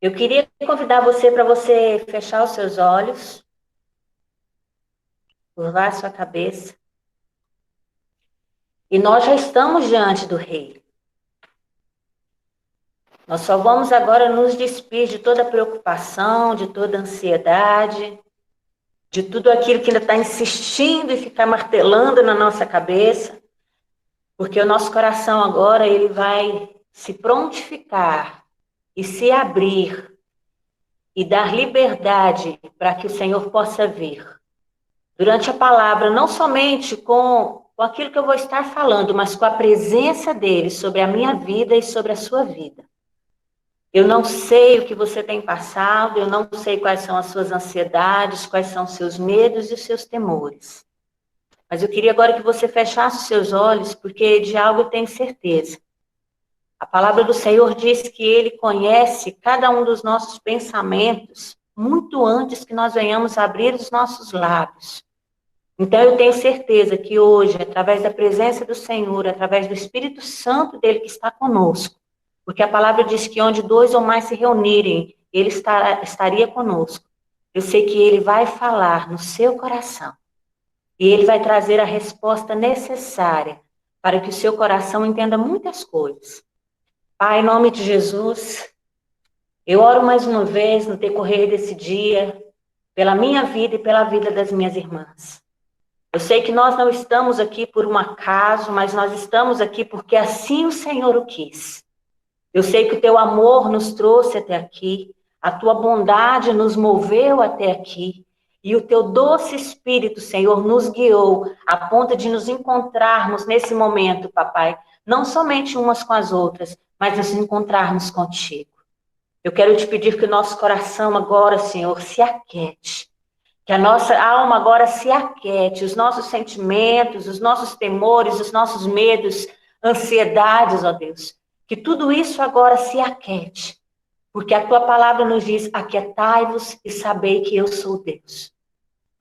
Eu queria convidar você para você fechar os seus olhos, curvar a sua cabeça. E nós já estamos diante do Rei. Nós só vamos agora nos despir de toda preocupação, de toda ansiedade, de tudo aquilo que ainda está insistindo e ficar martelando na nossa cabeça, porque o nosso coração agora ele vai se prontificar e se abrir e dar liberdade para que o Senhor possa vir. Durante a palavra, não somente com aquilo que eu vou estar falando, mas com a presença dele sobre a minha vida e sobre a sua vida. Eu não sei o que você tem passado, eu não sei quais são as suas ansiedades, quais são os seus medos e os seus temores. Mas eu queria agora que você fechasse os seus olhos, porque de algo eu tenho certeza. A palavra do Senhor diz que ele conhece cada um dos nossos pensamentos muito antes que nós venhamos abrir os nossos lábios. Então, eu tenho certeza que hoje, através da presença do Senhor, através do Espírito Santo dele que está conosco, porque a palavra diz que onde dois ou mais se reunirem, ele estaria conosco. Eu sei que ele vai falar no seu coração e ele vai trazer a resposta necessária para que o seu coração entenda muitas coisas. Pai, em nome de Jesus, eu oro mais uma vez no decorrer desse dia, pela minha vida e pela vida das minhas irmãs. Eu sei que nós não estamos aqui por um acaso, mas nós estamos aqui porque assim o Senhor o quis. Eu sei que o teu amor nos trouxe até aqui, a tua bondade nos moveu até aqui, e o teu doce Espírito, Senhor, nos guiou a ponto de nos encontrarmos nesse momento, papai, não somente umas com as outras, mas nos encontrarmos contigo. Eu quero te pedir que o nosso coração agora, Senhor, se aquiete. Que a nossa alma agora se aquete, os nossos sentimentos, os nossos temores, os nossos medos, ansiedades, ó Deus. Que tudo isso agora se aquete, porque a tua palavra nos diz: aquietai-vos e sabei que eu sou Deus.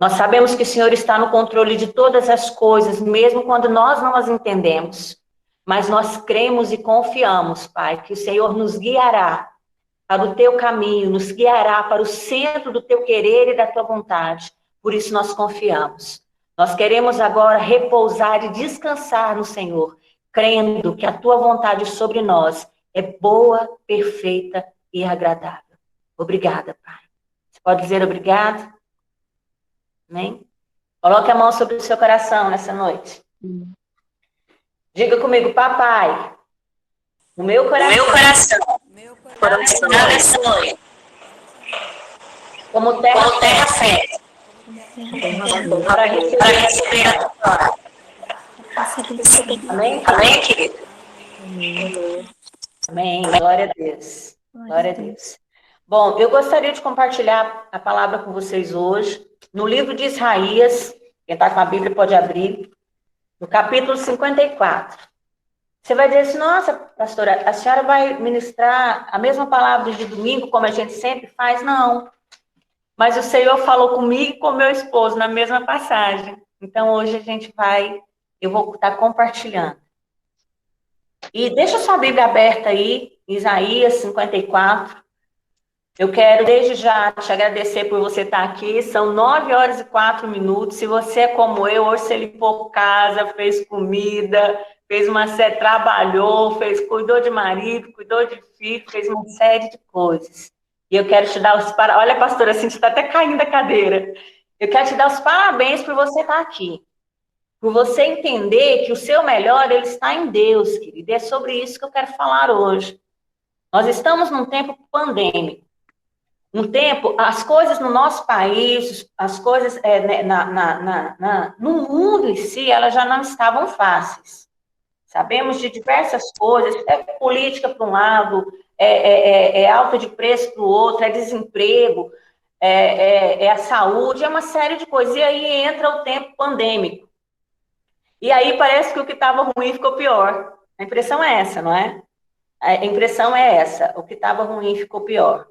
Nós sabemos que o Senhor está no controle de todas as coisas, mesmo quando nós não as entendemos. Mas nós cremos e confiamos, Pai, que o Senhor nos guiará para o teu caminho, nos guiará para o centro do teu querer e da tua vontade. Por isso nós confiamos. Nós queremos agora repousar e descansar no Senhor, crendo que a tua vontade sobre nós é boa, perfeita e agradável. Obrigada, Pai. Você pode dizer obrigado? Amém? Coloque a mão sobre o seu coração nessa noite. Diga comigo, papai, o meu coração está nessa noite como terra fértil para receber a tua. Amém, amém, querido? Amém, glória a Deus. Glória a Deus. Bom, eu gostaria de compartilhar a palavra com vocês hoje, no livro de Isaías, quem está com a Bíblia pode abrir, no capítulo 54. Você vai dizer assim: nossa, pastora, a senhora vai ministrar a mesma palavra de domingo, como a gente sempre faz? Não. Mas o Senhor falou comigo e com meu esposo na mesma passagem. Então, hoje eu vou estar compartilhando. E deixa sua Bíblia aberta aí, Isaías 54. Eu quero desde já te agradecer por você estar aqui. São 9 horas e 4 minutos. Se você é como eu, hoje você limpou casa, fez comida, fez uma série, trabalhou, cuidou de marido, cuidou de filho, fez uma série de coisas. E eu quero te dar os parabéns. Olha, pastora, assim, você está até caindo da cadeira. Eu quero te dar os parabéns por você estar aqui. Por você entender que o seu melhor, ele está em Deus, querido. E é sobre isso que eu quero falar hoje. Nós estamos num tempo pandêmico. Um tempo, as coisas no nosso país, as coisas no mundo em si, elas já não estavam fáceis. Sabemos de diversas coisas, é política para um lado, alta de preço para o outro, é desemprego, é a saúde, é uma série de coisas. E aí entra o tempo pandêmico. E aí parece que o que estava ruim ficou pior. A impressão é essa, não é? A impressão é essa, o que estava ruim ficou pior.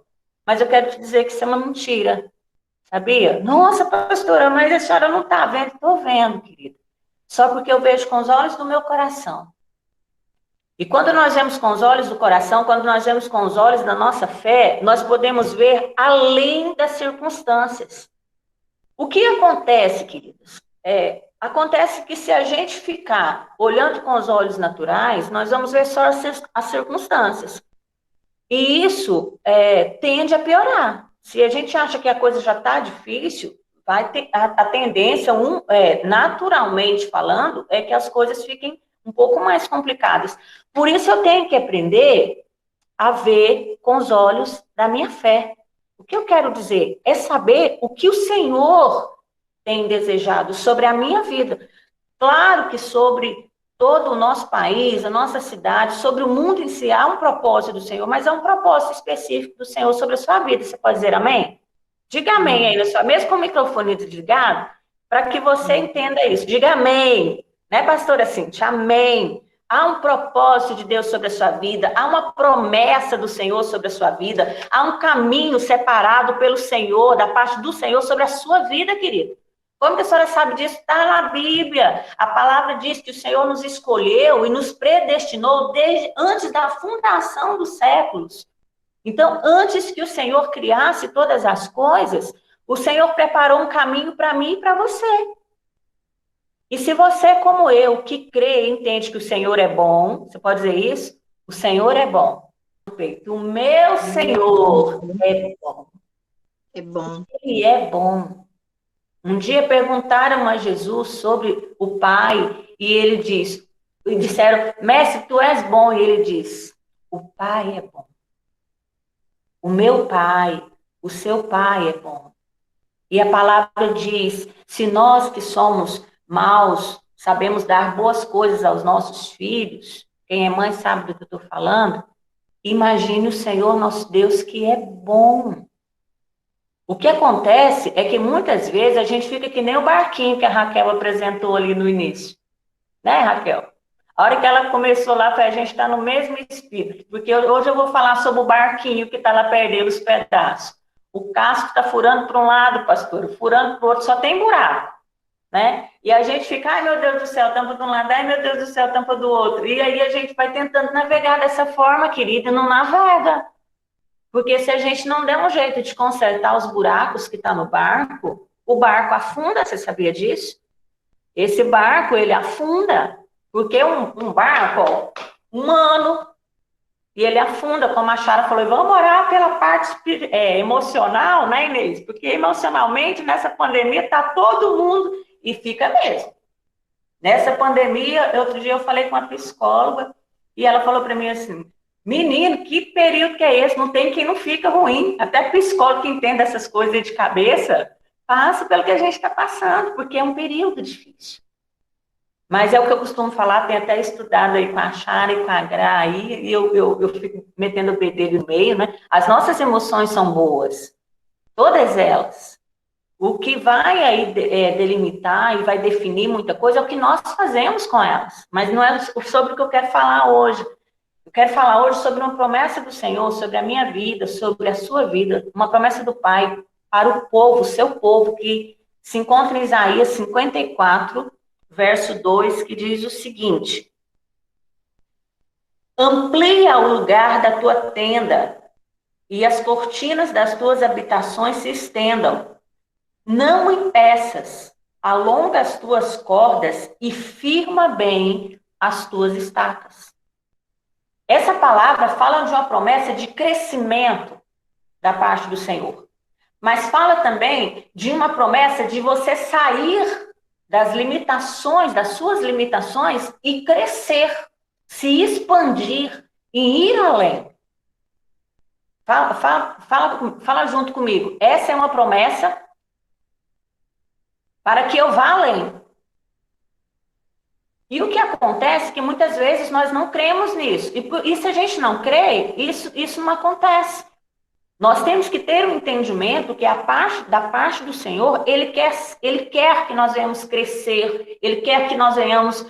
Mas eu quero te dizer que isso é uma mentira, sabia? Nossa, pastora, mas a senhora não está vendo. Estou vendo, querida. Só porque eu vejo com os olhos do meu coração. E quando nós vemos com os olhos do coração, quando nós vemos com os olhos da nossa fé, nós podemos ver além das circunstâncias. O que acontece, queridos? Acontece que se a gente ficar olhando com os olhos naturais, nós vamos ver só as circunstâncias. E isso tende a piorar. Se a gente acha que a coisa já está difícil, vai ter a tendência, naturalmente falando, é que as coisas fiquem um pouco mais complicadas. Por isso eu tenho que aprender a ver com os olhos da minha fé. O que eu quero dizer é saber o que o Senhor tem desejado sobre a minha vida. Claro que sobre todo o nosso país, a nossa cidade, sobre o mundo em si, há um propósito do Senhor, mas é um propósito específico do Senhor sobre a sua vida. Você pode dizer amém? Diga amém aí, mesmo com o microfone desligado, para que você entenda isso. Diga amém. Né, pastora Cintia? Amém. Há um propósito de Deus sobre a sua vida, há uma promessa do Senhor sobre a sua vida, há um caminho separado pelo Senhor, da parte do Senhor sobre a sua vida, querido. Como que a senhora sabe disso? Está na Bíblia. A palavra diz que o Senhor nos escolheu e nos predestinou desde antes da fundação dos séculos. Então, antes que o Senhor criasse todas as coisas, o Senhor preparou um caminho para mim e para você. E se você, como eu, que crê e entende que o Senhor é bom, você pode dizer isso? O Senhor é bom. O meu Senhor é bom. É bom. Ele é bom. Um dia perguntaram a Jesus sobre o Pai e disseram, mestre, tu és bom. E ele diz, o Pai é bom. O meu Pai, o seu Pai é bom. E a palavra diz, se nós que somos maus, sabemos dar boas coisas aos nossos filhos, quem é mãe sabe do que eu estou falando, imagine o Senhor nosso Deus que é bom. O que acontece é que muitas vezes a gente fica que nem o barquinho que a Raquel apresentou ali no início. Né, Raquel? A hora que ela começou lá, a gente está no mesmo espírito. Porque hoje eu vou falar sobre o barquinho que está lá perdendo os pedaços. O casco está furando para um lado, pastor, furando para o outro, só tem buraco. Né? E a gente fica, ai meu Deus do céu, tampa de um lado, ai meu Deus do céu, tampa do outro. E aí a gente vai tentando navegar dessa forma, querida, e não navega. Porque se a gente não der um jeito de consertar os buracos que está no barco, o barco afunda, você sabia disso? Esse barco, ele afunda, porque um barco, ó, humano, e ele afunda, como a Chara falou, vamos orar pela parte emocional, né, Inês? Porque emocionalmente, nessa pandemia, está todo mundo, e fica mesmo. Nessa pandemia, outro dia eu falei com uma psicóloga, e ela falou para mim assim, menino, que período que é esse? Não tem quem não fica ruim. Até psicólogo que entende essas coisas de cabeça, passa pelo que a gente está passando, porque é um período difícil. Mas é o que eu costumo falar, tenho até estudado aí com a Chara e com a Gra aí, e eu fico metendo o bedelho no meio, né? As nossas emoções são boas, todas elas. O que vai aí delimitar e vai definir muita coisa é o que nós fazemos com elas. Mas não é sobre o que eu quero falar hoje. Eu quero falar hoje sobre uma promessa do Senhor, sobre a minha vida, sobre a sua vida, uma promessa do Pai para o povo, o seu povo, que se encontra em Isaías 54, verso 2, que diz o seguinte: amplia o lugar da tua tenda e as cortinas das tuas habitações se estendam. Não impeças, alonga as tuas cordas e firma bem as tuas estacas. Essa palavra fala de uma promessa de crescimento da parte do Senhor. Mas fala também de uma promessa de você sair das limitações, das suas limitações e crescer, se expandir e ir além. Fala junto comigo. Essa é uma promessa para que eu vá além. E o que acontece é que muitas vezes nós não cremos nisso. E se a gente não crê, isso não acontece. Nós temos que ter um entendimento que da parte do Senhor, Ele quer que nós venhamos crescer, Ele quer que nós venhamos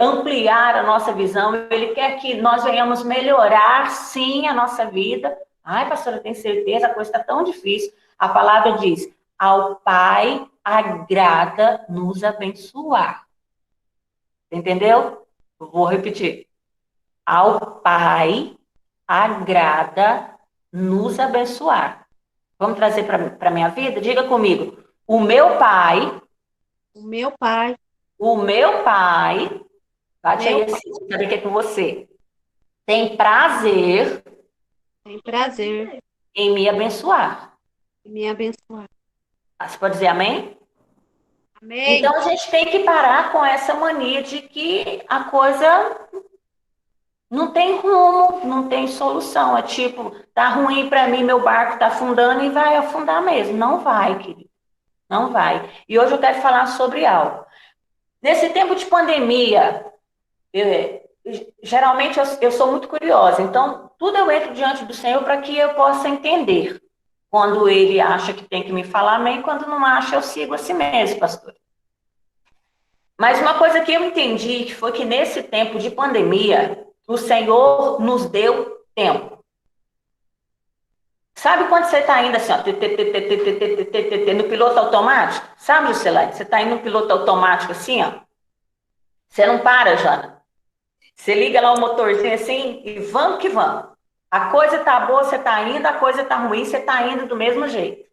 ampliar a nossa visão, Ele quer que nós venhamos melhorar, sim, a nossa vida. Ai, pastora, eu tenho certeza, a coisa está tão difícil. A palavra diz, ao Pai agrada nos abençoar. Entendeu? Vou repetir. Ao Pai agrada nos abençoar. Vamos trazer para a minha vida? Diga comigo. O meu Pai, o meu Pai, bate aí meu Pai, assim, sabe que é com você, tem prazer tem prazer em me abençoar. em me abençoar. Você pode dizer amém? Amém. Então a gente tem que parar com essa mania de que a coisa não tem rumo, não tem solução. É tipo, tá ruim para mim, meu barco tá afundando e vai afundar mesmo. Não vai, querido. Não vai. E hoje eu quero falar sobre algo. Nesse tempo de pandemia, eu- geralmente eu sou muito curiosa, então tudo eu entro diante do Senhor para que eu possa entender. Quando ele acha que tem que me falar amém, quando não acha, eu sigo assim mesmo, pastor. Mas uma coisa que eu entendi que foi que nesse tempo de pandemia, o Senhor nos deu tempo. Sabe quando você está indo assim, ó, no piloto automático? Sabe, Juscelane? Você está indo no piloto automático assim, ó. Você não para, Jana. Você liga lá o motorzinho assim e vamos que vamos. A coisa tá boa, você tá indo, a coisa tá ruim, você tá indo do mesmo jeito.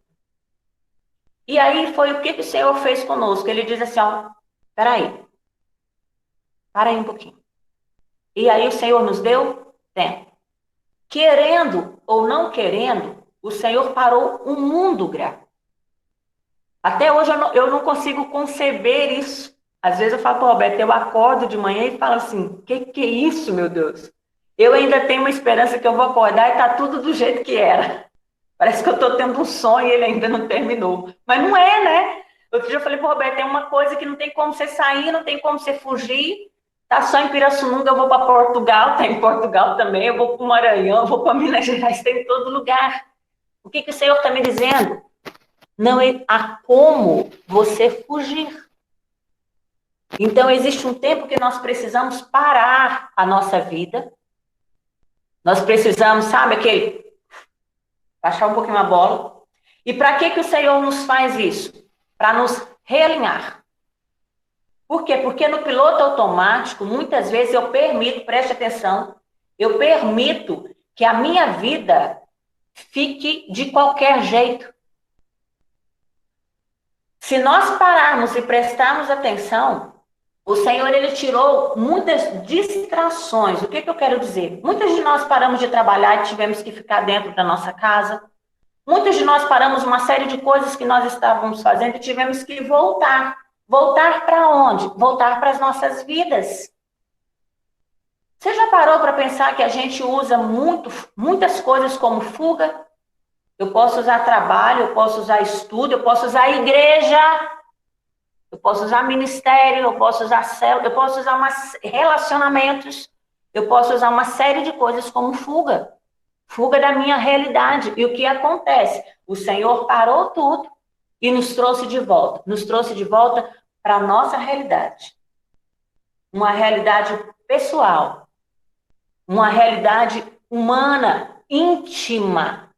E aí foi o que que o Senhor fez conosco. Ele diz assim, ó, peraí, para aí um pouquinho. E aí o Senhor nos deu tempo. Querendo ou não querendo, o Senhor parou um mundo grato. Até hoje eu não consigo conceber isso. Às vezes eu falo para o Roberto, eu acordo de manhã e falo assim, que é isso, meu Deus? Eu ainda tenho uma esperança que eu vou acordar e tá tudo do jeito que era. Parece que eu estou tendo um sonho e ele ainda não terminou. Mas não é, né? Outro dia eu falei para o Roberto, tem uma coisa que não tem como você sair, não tem como você fugir. Tá só em Pirassununga, eu vou para Portugal, tá em Portugal também, eu vou para o Maranhão, eu vou para Minas Gerais, tem em todo lugar. O que o Senhor está me dizendo? Não há como você fugir. Então, existe um tempo que nós precisamos parar a nossa vida. Nós precisamos, sabe, baixar um pouquinho a bola. E para que o Senhor nos faz isso? Para nos realinhar. Por quê? Porque no piloto automático, muitas vezes eu permito, preste atenção, eu permito que a minha vida fique de qualquer jeito. Se nós pararmos e prestarmos atenção, o Senhor, ele tirou muitas distrações. O que eu quero dizer? Muitas de nós paramos de trabalhar e tivemos que ficar dentro da nossa casa. Muitas de nós paramos uma série de coisas que nós estávamos fazendo e tivemos que voltar. Voltar para onde? Voltar para as nossas vidas. Você já parou para pensar que a gente usa muitas coisas como fuga? Eu posso usar trabalho, eu posso usar estudo, eu posso usar igreja, eu posso usar ministério, eu posso usar célula, eu posso usar relacionamentos, eu posso usar uma série de coisas como fuga. Fuga da minha realidade. E o que acontece? O Senhor parou tudo e nos trouxe de volta. Nos trouxe de volta para a nossa realidade. Uma realidade pessoal. Uma realidade humana, íntima.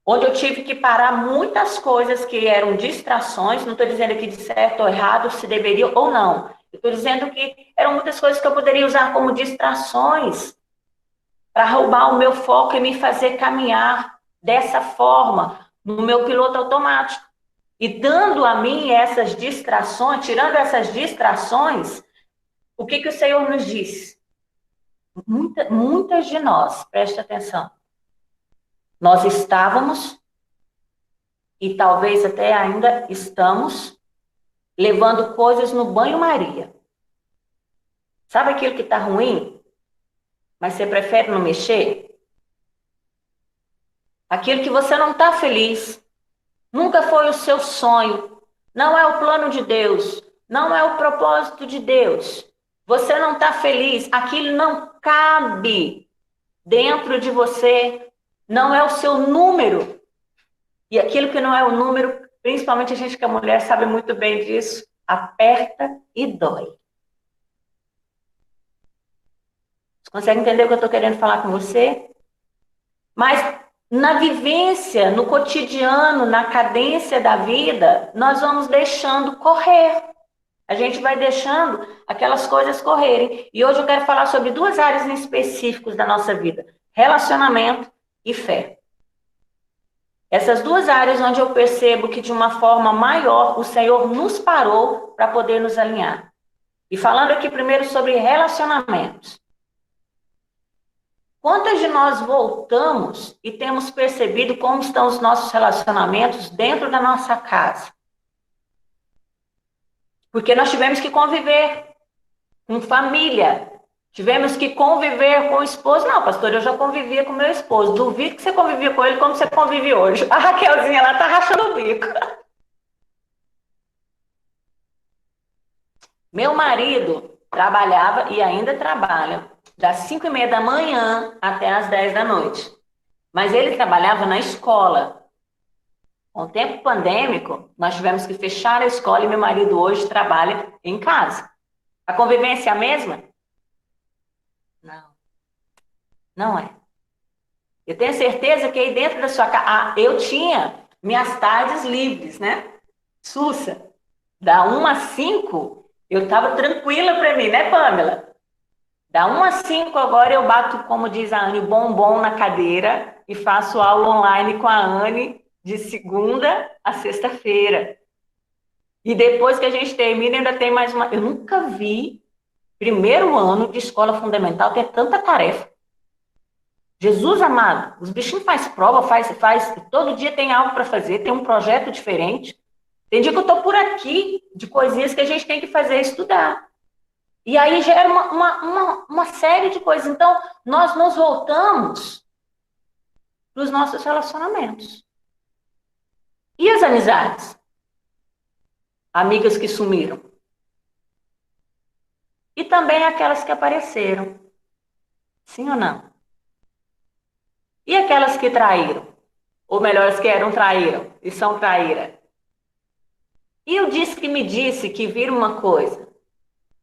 Onde eu tive que parar muitas coisas que eram distrações, não estou dizendo aqui de certo ou errado, se deveria ou não. Eu estou dizendo que eram muitas coisas que eu poderia usar como distrações para roubar o meu foco e me fazer caminhar dessa forma, no meu piloto automático. E dando a mim essas distrações, tirando essas distrações, o que o Senhor nos diz? Muitas de nós, preste atenção, nós estávamos e talvez até ainda estamos levando coisas no banho-maria. Sabe aquilo que está ruim, mas você prefere não mexer? Aquilo que você não está feliz, nunca foi o seu sonho, não é o plano de Deus, não é o propósito de Deus. Você não está feliz, aquilo não cabe dentro de você, não é o seu número. E aquilo que não é o número, principalmente a gente que é mulher sabe muito bem disso, aperta e dói. Você consegue entender o que eu estou querendo falar com você? Mas na vivência, no cotidiano, na cadência da vida, nós vamos deixando correr. a gente vai deixando aquelas coisas correrem. E hoje eu quero falar sobre duas áreas em específicos da nossa vida: relacionamento e fé. Essas duas áreas onde eu percebo que de uma forma maior o Senhor nos parou para poder nos alinhar. E falando aqui primeiro sobre relacionamentos. Quantas de nós voltamos e temos percebido como estão os nossos relacionamentos dentro da nossa casa? Porque nós tivemos que conviver com família, tivemos que conviver com o esposo. Não, pastor, eu já convivia com meu esposo. Duvido que você convivia com ele como você convive hoje. A Raquelzinha, ela tá rachando o bico. Meu marido trabalhava e ainda trabalha das 5:30 da manhã até as 10 da noite. Mas ele trabalhava na escola. Com o tempo pandêmico, nós tivemos que fechar a escola e meu marido hoje trabalha em casa. A convivência é a mesma? Não, não é. Eu tenho certeza que aí dentro da sua casa, eu tinha minhas tardes livres, né? Sussa. Da 1 às 5, eu estava tranquila para mim, né, Pamela? Da 1 às 5 agora eu bato, como diz a Anne, bombom na cadeira e faço aula online com a Anne de segunda a sexta-feira. E depois que a gente termina, ainda tem mais uma. Eu nunca vi primeiro ano de escola fundamental ter tanta tarefa. Jesus amado, os bichinhos faz prova, faz, todo dia tem algo para fazer, tem um projeto diferente. Tem dia que eu estou por aqui de coisinhas que a gente tem que fazer, estudar. E aí gera uma série de coisas. Então, nós nos voltamos para os nossos relacionamentos. E as amizades? Amigas que sumiram. E também aquelas que apareceram. Sim ou não? E aquelas que traíram? Ou melhor, as que eram traíram e são traíra. E eu disse que me disse que vira uma coisa.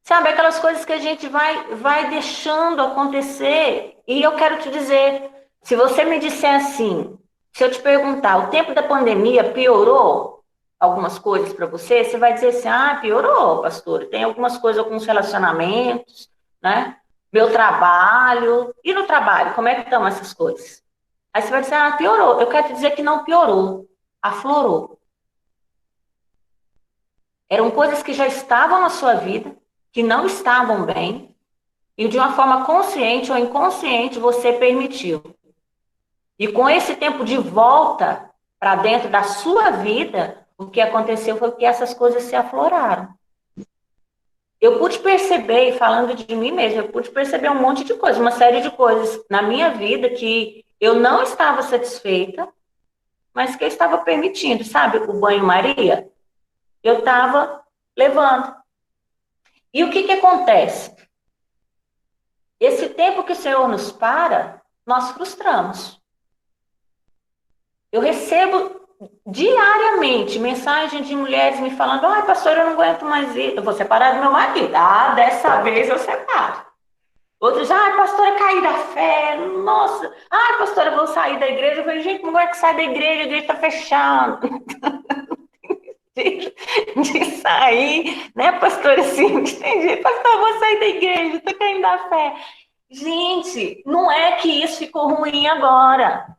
Sabe, aquelas coisas que a gente vai deixando acontecer. E eu quero te dizer, se você me disser assim, se eu te perguntar, o tempo da pandemia piorou algumas coisas para você, você vai dizer assim, piorou, pastor. Tem algumas coisas, alguns relacionamentos, né? Meu trabalho. E no trabalho, como é que estão essas coisas? Aí você vai dizer, piorou. Eu quero te dizer que não piorou, aflorou. Eram coisas que já estavam na sua vida, que não estavam bem, e de uma forma consciente ou inconsciente você permitiu. E com esse tempo de volta para dentro da sua vida, o que aconteceu foi que essas coisas se afloraram. Eu pude perceber, e falando de mim mesma, eu pude perceber um monte de coisas, uma série de coisas na minha vida que eu não estava satisfeita, mas que eu estava permitindo, sabe? O banho-maria, eu estava levando. E o que acontece? Esse tempo que o Senhor nos para, nós frustramos. Eu recebo diariamente mensagem de mulheres me falando, pastor, eu não aguento mais ir, eu vou separar do meu marido. Dessa vez eu separo. Outros, pastora, caí da fé, nossa. Pastora, eu vou sair da igreja. Eu falei, gente, não vai que sai da igreja, a igreja está fechando. De sair, né, pastora Cindy? Tem jeito, pastor, eu vou sair da igreja, estou caindo da fé. Gente, não é que isso ficou ruim agora.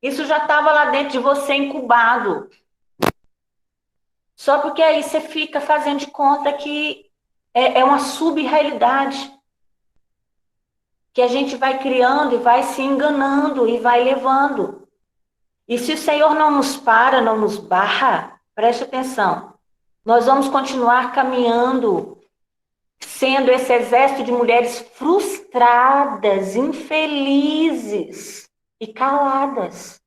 Isso já estava lá dentro de você incubado. Só porque aí você fica fazendo de conta que é uma sub-realidade. Que a gente vai criando e vai se enganando e vai levando. E se o Senhor não nos para, não nos barra, preste atenção, nós vamos continuar caminhando, sendo esse exército de mulheres frustradas, infelizes e caladas.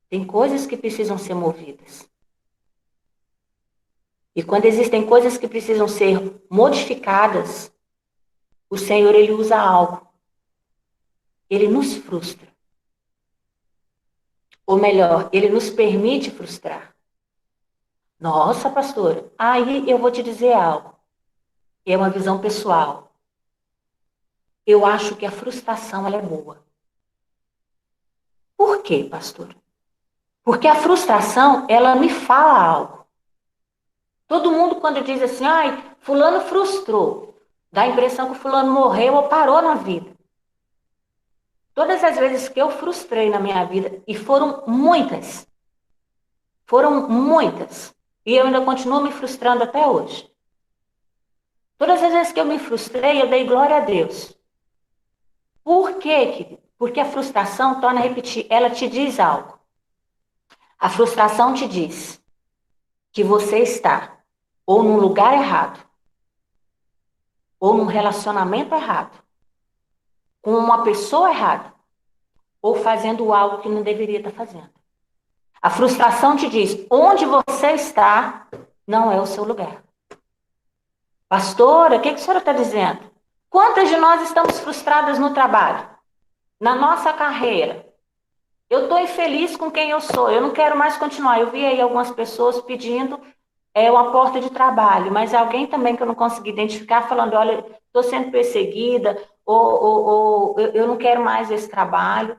Tem coisas que precisam ser movidas. E quando existem coisas que precisam ser modificadas, o Senhor, Ele usa algo. Ele nos frustra. Ou melhor, Ele nos permite frustrar. Nossa, pastora, aí eu vou te dizer algo. É uma visão pessoal. Eu acho que a frustração ela é boa. Por quê, pastora? Porque a frustração, ela me fala algo. Todo mundo, quando diz assim, ai, fulano frustrou, dá a impressão que o fulano morreu ou parou na vida. Todas as vezes que eu frustrei na minha vida, e foram muitas, e eu ainda continuo me frustrando até hoje. Todas as vezes que eu me frustrei, eu dei glória a Deus. Por quê, querido? Porque a frustração, torna a repetir, ela te diz algo. A frustração te diz que você está ou num lugar errado, ou num relacionamento errado, com uma pessoa errada, ou fazendo algo que não deveria estar fazendo. A frustração te diz, onde você está não é o seu lugar. Pastora, o que a senhora está dizendo? Quantas de nós estamos frustradas no trabalho? Na nossa carreira? Eu estou infeliz com quem eu sou, eu não quero mais continuar. Eu vi aí algumas pessoas pedindo uma porta de trabalho, mas alguém também que eu não consegui identificar, falando, olha, estou sendo perseguida, ou eu não quero mais esse trabalho.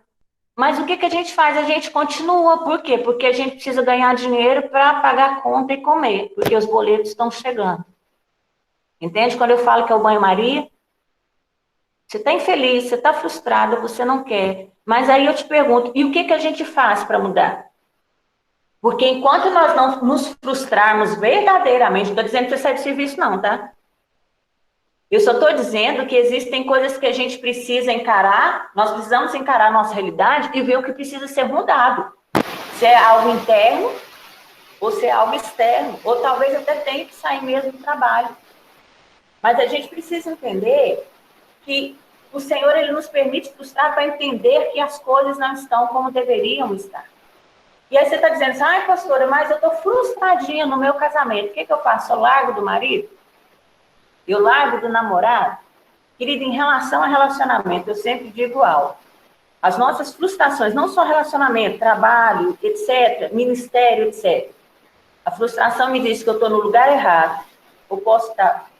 Mas o que que a gente faz? A gente continua. Por quê? Porque a gente precisa ganhar dinheiro para pagar a conta e comer, porque os boletos estão chegando. Entende? Quando eu falo que é o banho-maria, você está infeliz, você está frustrada, você não quer. Mas aí eu te pergunto, e o que que a gente faz para mudar? Porque enquanto nós não nos frustrarmos verdadeiramente, não estou dizendo que você sai do serviço, não, tá? Eu só estou dizendo que existem coisas que a gente precisa encarar, nós precisamos encarar a nossa realidade e ver o que precisa ser mudado. Se é algo interno, ou se é algo externo, ou talvez até tenha que sair mesmo do trabalho. Mas a gente precisa entender que o Senhor, Ele nos permite frustrar para entender que as coisas não estão como deveriam estar. E aí você está dizendo assim, ai, pastora, mas eu estou frustradinha no meu casamento. O que que eu faço? Eu largo do marido? Eu largo do namorado? Querida, em relação a relacionamento, eu sempre digo algo. As nossas frustrações, não só relacionamento, trabalho, etc., ministério, etc. A frustração me diz que eu estou no lugar errado, ou posso estar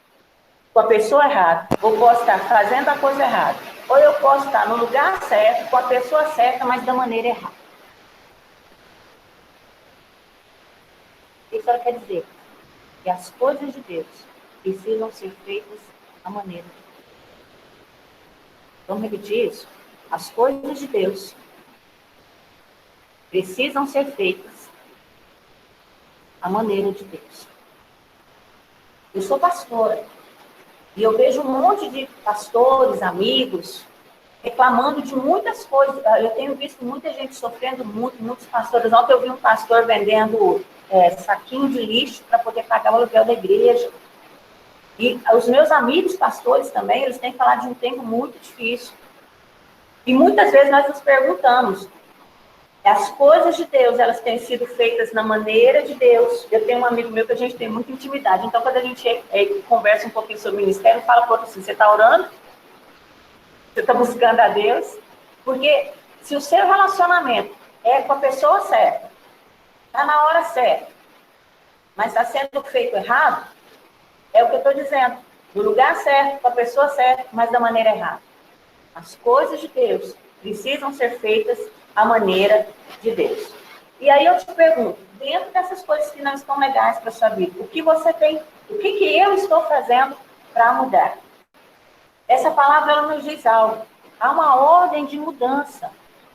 com a pessoa errada, ou posso estar fazendo a coisa errada, ou eu posso estar no lugar certo, com a pessoa certa, mas da maneira errada. Isso quer dizer que as coisas de Deus precisam ser feitas à maneira de Deus. Vamos repetir isso? As coisas de Deus precisam ser feitas à maneira de Deus. Eu sou pastora e eu vejo um monte de pastores, amigos, reclamando de muitas coisas. Eu tenho visto muita gente sofrendo muito, muitos pastores. Ontem eu vi um pastor vendendo saquinho de lixo para poder pagar o aluguel da igreja. E os meus amigos pastores também, eles têm falado de um tempo muito difícil. E muitas vezes nós nos perguntamos, as coisas de Deus, elas têm sido feitas na maneira de Deus. Eu tenho um amigo meu que a gente tem muita intimidade. Então, quando a gente conversa um pouquinho sobre o ministério, fala para outro assim, você está orando? Você está buscando a Deus? Porque se o seu relacionamento é com a pessoa certa, está na hora certa, mas está sendo feito errado, é o que eu estou dizendo. No lugar certo, com a pessoa certa, mas da maneira errada. As coisas de Deus precisam ser feitas à maneira de Deus. E aí eu te pergunto, dentro dessas coisas que não estão legais para a sua vida, o que você tem, o que eu estou fazendo para mudar? Essa palavra ela nos diz algo. Há uma ordem de mudança.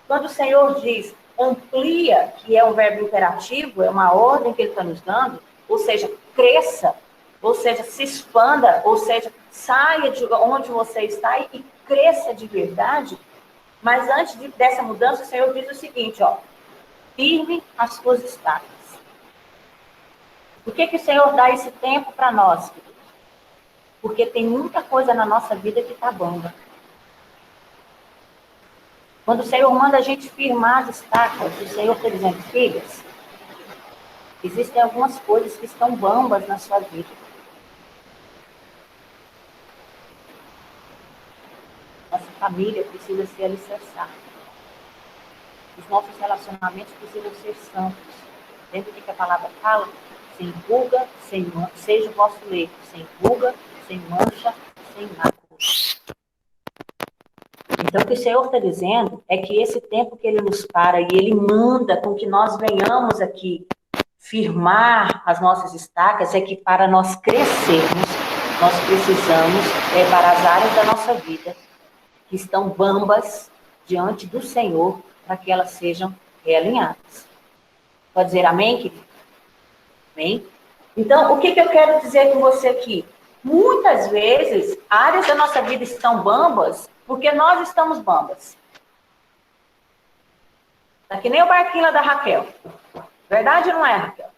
Quando o Senhor diz amplia, que é um verbo imperativo, é uma ordem que Ele está nos dando, ou seja, cresça, ou seja, se expanda, ou seja, saia de onde você está e cresça de verdade. Mas antes dessa mudança, o Senhor diz o seguinte, ó, firme as suas estacas. Por que o Senhor dá esse tempo para nós, queridos? Porque tem muita coisa na nossa vida que está bamba. Quando o Senhor manda a gente firmar as estacas, o Senhor está dizendo, filhas, existem algumas coisas que estão bambas na sua vida. Nossa família precisa ser alicerçada. Os nossos relacionamentos precisam ser santos. Lembra o que a palavra fala? Sem ruga, sem mancha, seja o vosso leito, sem ruga, sem mancha, sem mácula. Então, o que o Senhor está dizendo é que esse tempo que Ele nos para e Ele manda com que nós venhamos aqui firmar as nossas estacas, é que para nós crescermos, nós precisamos para as áreas da nossa vida que estão bambas diante do Senhor, para que elas sejam realinhadas. Pode dizer amém, querido? Amém? Então, o que eu quero dizer com você aqui? Muitas vezes, áreas da nossa vida estão bambas porque nós estamos bambas. Tá que nem o barquinho lá da Raquel. Verdade ou não é, Raquel?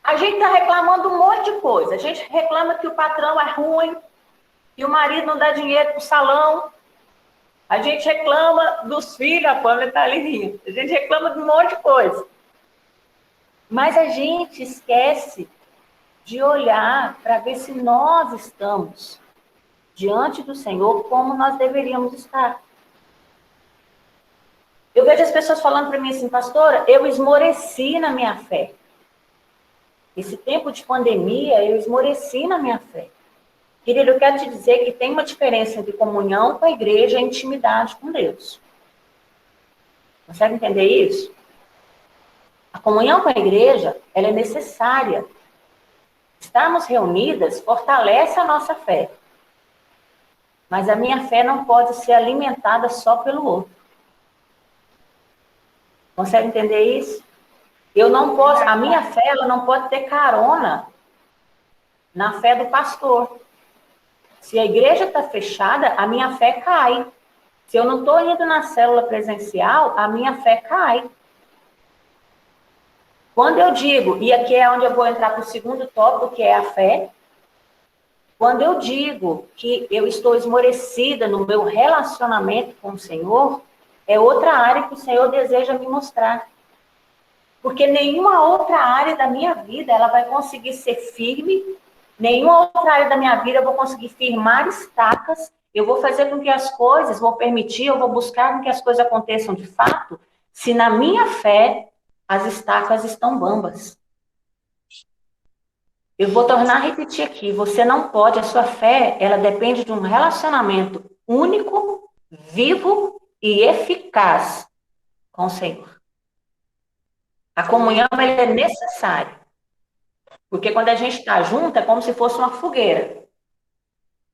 A gente está reclamando um monte de coisa. A gente reclama que o patrão é ruim, que o marido não dá dinheiro para o salão. A gente reclama dos filhos, a Pâmela está ali rindo. A gente reclama de um monte de coisa. Mas a gente esquece de olhar para ver se nós estamos diante do Senhor como nós deveríamos estar. Eu vejo as pessoas falando para mim assim, pastora, eu esmoreci na minha fé. Esse tempo de pandemia, eu esmoreci na minha fé. Querido, eu quero te dizer que tem uma diferença entre comunhão com a igreja e intimidade com Deus. Consegue entender isso? A comunhão com a igreja, ela é necessária. Estarmos reunidas fortalece a nossa fé. Mas a minha fé não pode ser alimentada só pelo outro. Consegue entender isso? Eu não posso, a minha fé ela não pode ter carona na fé do pastor. Se a igreja está fechada, a minha fé cai. Se eu não estou indo na célula presencial, a minha fé cai. Quando eu digo, e aqui é onde eu vou entrar para o segundo tópico, que é a fé. Quando eu digo que eu estou esmorecida no meu relacionamento com o Senhor, é outra área que o Senhor deseja me mostrar. Porque nenhuma outra área da minha vida ela vai conseguir ser firme, nenhuma outra área da minha vida eu vou conseguir firmar estacas, eu vou fazer com que as coisas, vou permitir, eu vou buscar com que as coisas aconteçam de fato, se na minha fé as estacas estão bambas. Eu vou tornar a repetir aqui, você não pode, a sua fé, ela depende de um relacionamento único, vivo e eficaz com o Senhor. A comunhão ela é necessária. Porque quando a gente está junto, é como se fosse uma fogueira.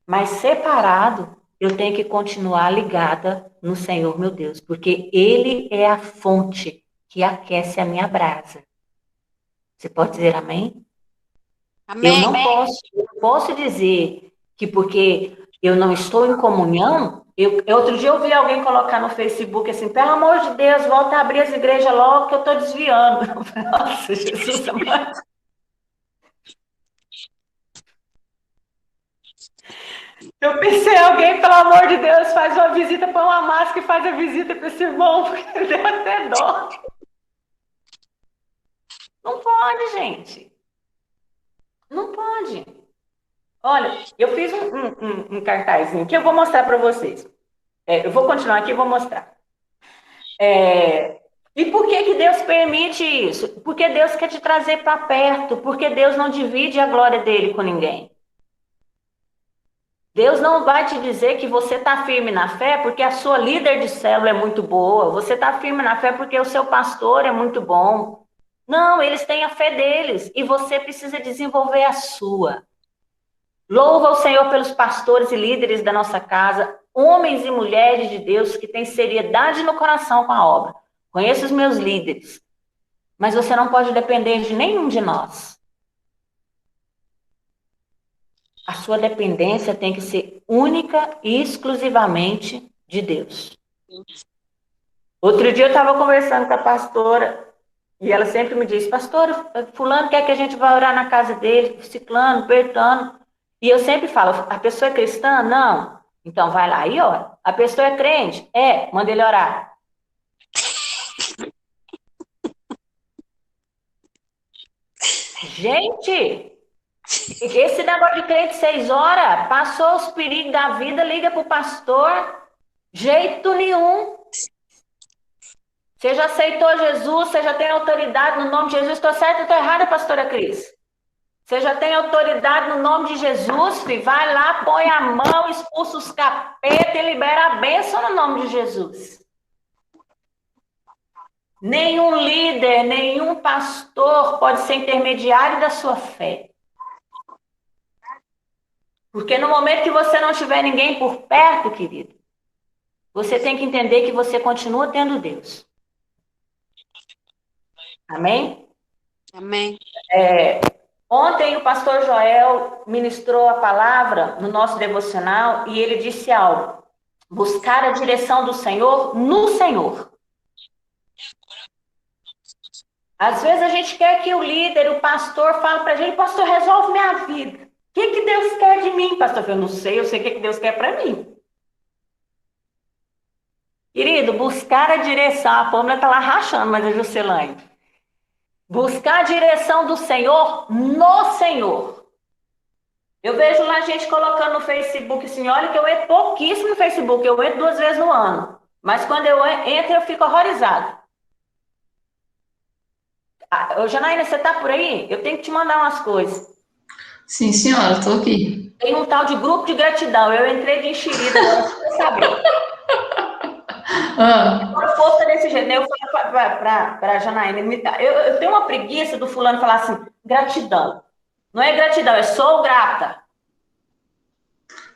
Mas separado, eu tenho que continuar ligada no Senhor, meu Deus. Porque Ele é a fonte que aquece a minha brasa. Você pode dizer amém? Amém. Eu não posso dizer que porque eu não estou em comunhão, outro dia eu vi alguém colocar no Facebook assim, pelo amor de Deus, volta a abrir as igrejas logo que eu estou desviando. Nossa, Jesus amado. Eu pensei, alguém, pelo amor de Deus, faz uma visita, põe uma máscara e faz a visita para esse irmão, porque deu até dó. Não pode, gente. Não pode. Olha, eu fiz um cartazinho que eu vou mostrar para vocês. Eu vou continuar aqui e vou mostrar. E por que Deus permite isso? Porque Deus quer te trazer para perto, porque Deus não divide a glória dele com ninguém. Deus não vai te dizer que você está firme na fé porque a sua líder de célula é muito boa, você está firme na fé porque o seu pastor é muito bom. Não, eles têm a fé deles e você precisa desenvolver a sua. Louva o Senhor pelos pastores e líderes da nossa casa, homens e mulheres de Deus que têm seriedade no coração com a obra. Conheço os meus líderes, mas você não pode depender de nenhum de nós. A sua dependência tem que ser única e exclusivamente de Deus. Outro dia eu estava conversando com a pastora e ela sempre me diz, pastora, fulano quer que a gente vá orar na casa dele, ciclano, bertano. E eu sempre falo, a pessoa é cristã? Não. Então vai lá e ora. A pessoa é crente? Manda ele orar. Gente, esse negócio de crente 6 horas, passou os perigos da vida, liga pro pastor. Jeito nenhum. Você já aceitou Jesus, você já tem autoridade no nome de Jesus. Estou certa ou estou errada, pastora Cris? Você já tem autoridade no nome de Jesus, filho. Vai lá, põe a mão, expulsa os capetas e libera a bênção no nome de Jesus. Nenhum líder, nenhum pastor pode ser intermediário da sua fé. Porque no momento que você não tiver ninguém por perto, querido, você tem que entender que você continua tendo Deus. Amém? Amém. Ontem o pastor Joel ministrou a palavra no nosso devocional e ele disse algo. Buscar a direção do Senhor no Senhor. Às vezes a gente quer que o líder, o pastor, fale para a gente, pastor, resolve minha vida. O que Deus quer de mim, pastor? Eu não sei, eu sei o que Deus quer para mim. Querido, buscar a direção, a Pâmela está lá rachando, mas a Juscelane. Buscar a direção do Senhor no Senhor. Eu vejo lá gente colocando no Facebook assim, olha que eu entro pouquíssimo no Facebook, eu entro 2 vezes no ano. Mas quando eu entro, eu fico horrorizado. Janaína, você tá por aí? Eu tenho que te mandar umas coisas. Sim, senhora, estou aqui. Tem um tal de grupo de gratidão. Eu entrei de enxerida agora, pra você saber. Agora posta desse jeito, né? Eu falo para a Janaína, eu tenho uma preguiça do fulano falar assim, gratidão. Não é gratidão, é sou grata.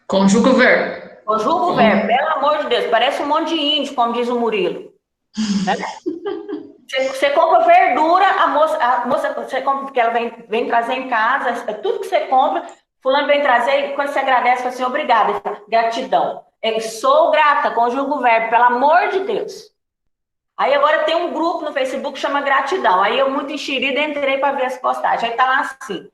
Conjuga o verbo. Conjuga o verbo, pelo amor de Deus. Parece um monte de índio, como diz o Murilo. Né? Você compra verdura, a moça você compra, porque ela vem trazer em casa, tudo que você compra, fulano vem trazer, e quando você agradece, fala assim, obrigada. Ele fala, gratidão. Sou grata, conjuga o verbo, pelo amor de Deus. Aí agora tem um grupo no Facebook que chama Gratidão. Aí eu, muito enxerida, entrei para ver as postagens. Aí tá lá assim,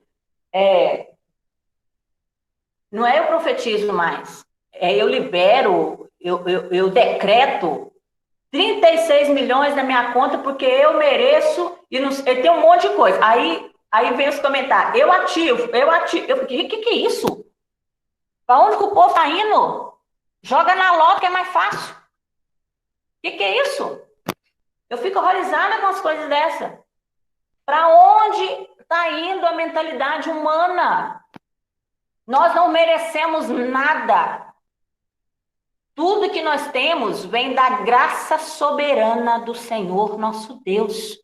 não é eu profetizo mais, eu libero, eu decreto 36 milhões na minha conta porque eu mereço, e tem um monte de coisa. Aí vem os comentários, eu ativo. Eu fiquei, o que é isso? Para onde que o povo tá indo? Joga na loto que é mais fácil. O que é isso? Eu fico horrorizada com as coisas dessa. Para onde está indo a mentalidade humana? Nós não merecemos nada. Tudo que nós temos vem da graça soberana do Senhor, nosso Deus.